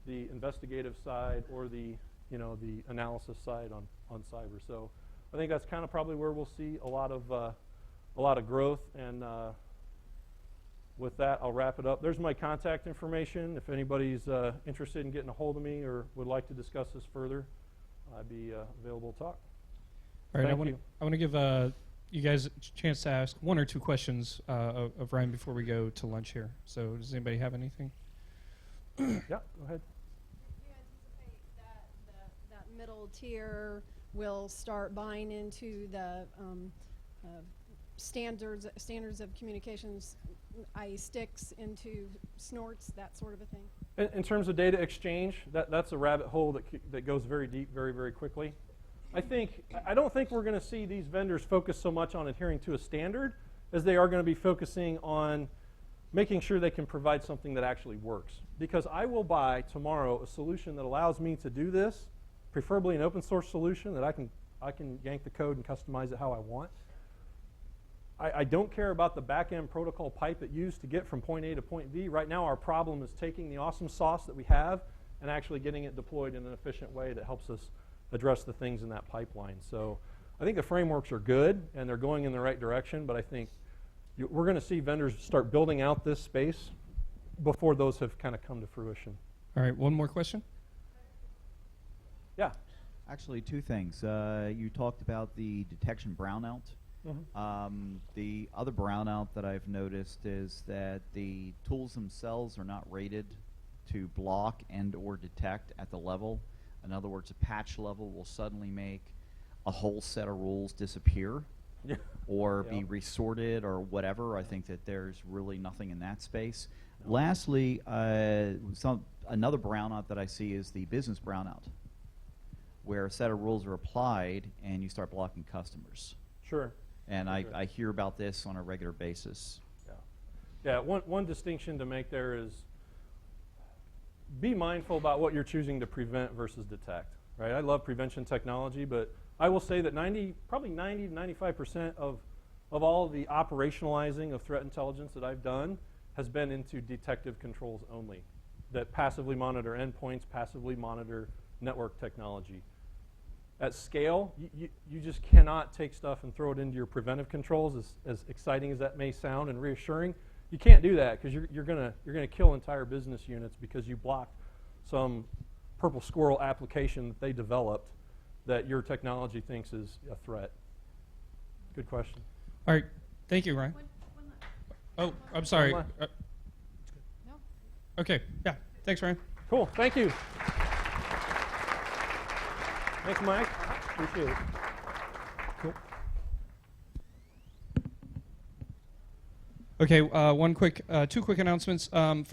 the investigative side or the analysis side on cyber. So I think that's kind of probably where we'll see a lot of growth. And with that, I'll wrap it up. There's my contact information. If anybody's interested in getting a hold of me or would like to discuss this further, I'd be available to talk. All right, Thank you. I want to give you guys a chance to ask 1 or 2 questions of Ryan before we go to lunch here. So does anybody have anything? Yeah, go ahead. Do you anticipate that middle tier will start buying into the standards of communications, i.e. sticks into snorts, that sort of a thing? In terms of data exchange, that's a rabbit hole that goes very deep very, very quickly. I don't think we're going to see these vendors focus so much on adhering to a standard as they are going to be focusing on making sure they can provide something that actually works. Because I will buy tomorrow a solution that allows me to do this, preferably an open source solution that I can yank the code and customize it how I want. I don't care about the back-end protocol pipe it used to get from point A to point B. Right now our problem is taking the awesome sauce that we have and actually getting it deployed in an efficient way that helps us address the things in that pipeline. So I think the frameworks are good and they're going in the right direction, but I think we're going to see vendors start building out this space before those have kind of come to fruition. All right, 1 more question? Yeah. Actually, 2 things. You talked about the detection brownout. Mm-hmm. The other brownout that I've noticed is that the tools themselves are not rated to block and or detect at the level. In other words, a patch level will suddenly make a whole set of rules disappear or be resorted or whatever. I think that there's really nothing in that space. Lastly, another brownout that I see is the business brownout. where a set of rules are applied and you start blocking customers. Sure. And Sure. I hear about this on a regular basis. Yeah, one distinction to make there is be mindful about what you're choosing to prevent versus detect, right? I love prevention technology, but I will say that probably 90 to 95% of all the operationalizing of threat intelligence that I've done has been into detective controls only, that passively monitor endpoints, passively monitor network technology. At scale, you just cannot take stuff and throw it into your preventive controls, as exciting as that may sound and reassuring. You can't do that because you're gonna kill entire business units because you blocked some purple squirrel application that they developed that your technology thinks is a threat. Good question. All right. Thank you, Ryan. Oh, I'm sorry. One No? Okay. Yeah. Thanks, Ryan. Cool. Thank you. Thanks, Mike. Appreciate it. Cool. Okay. Two quick announcements. First.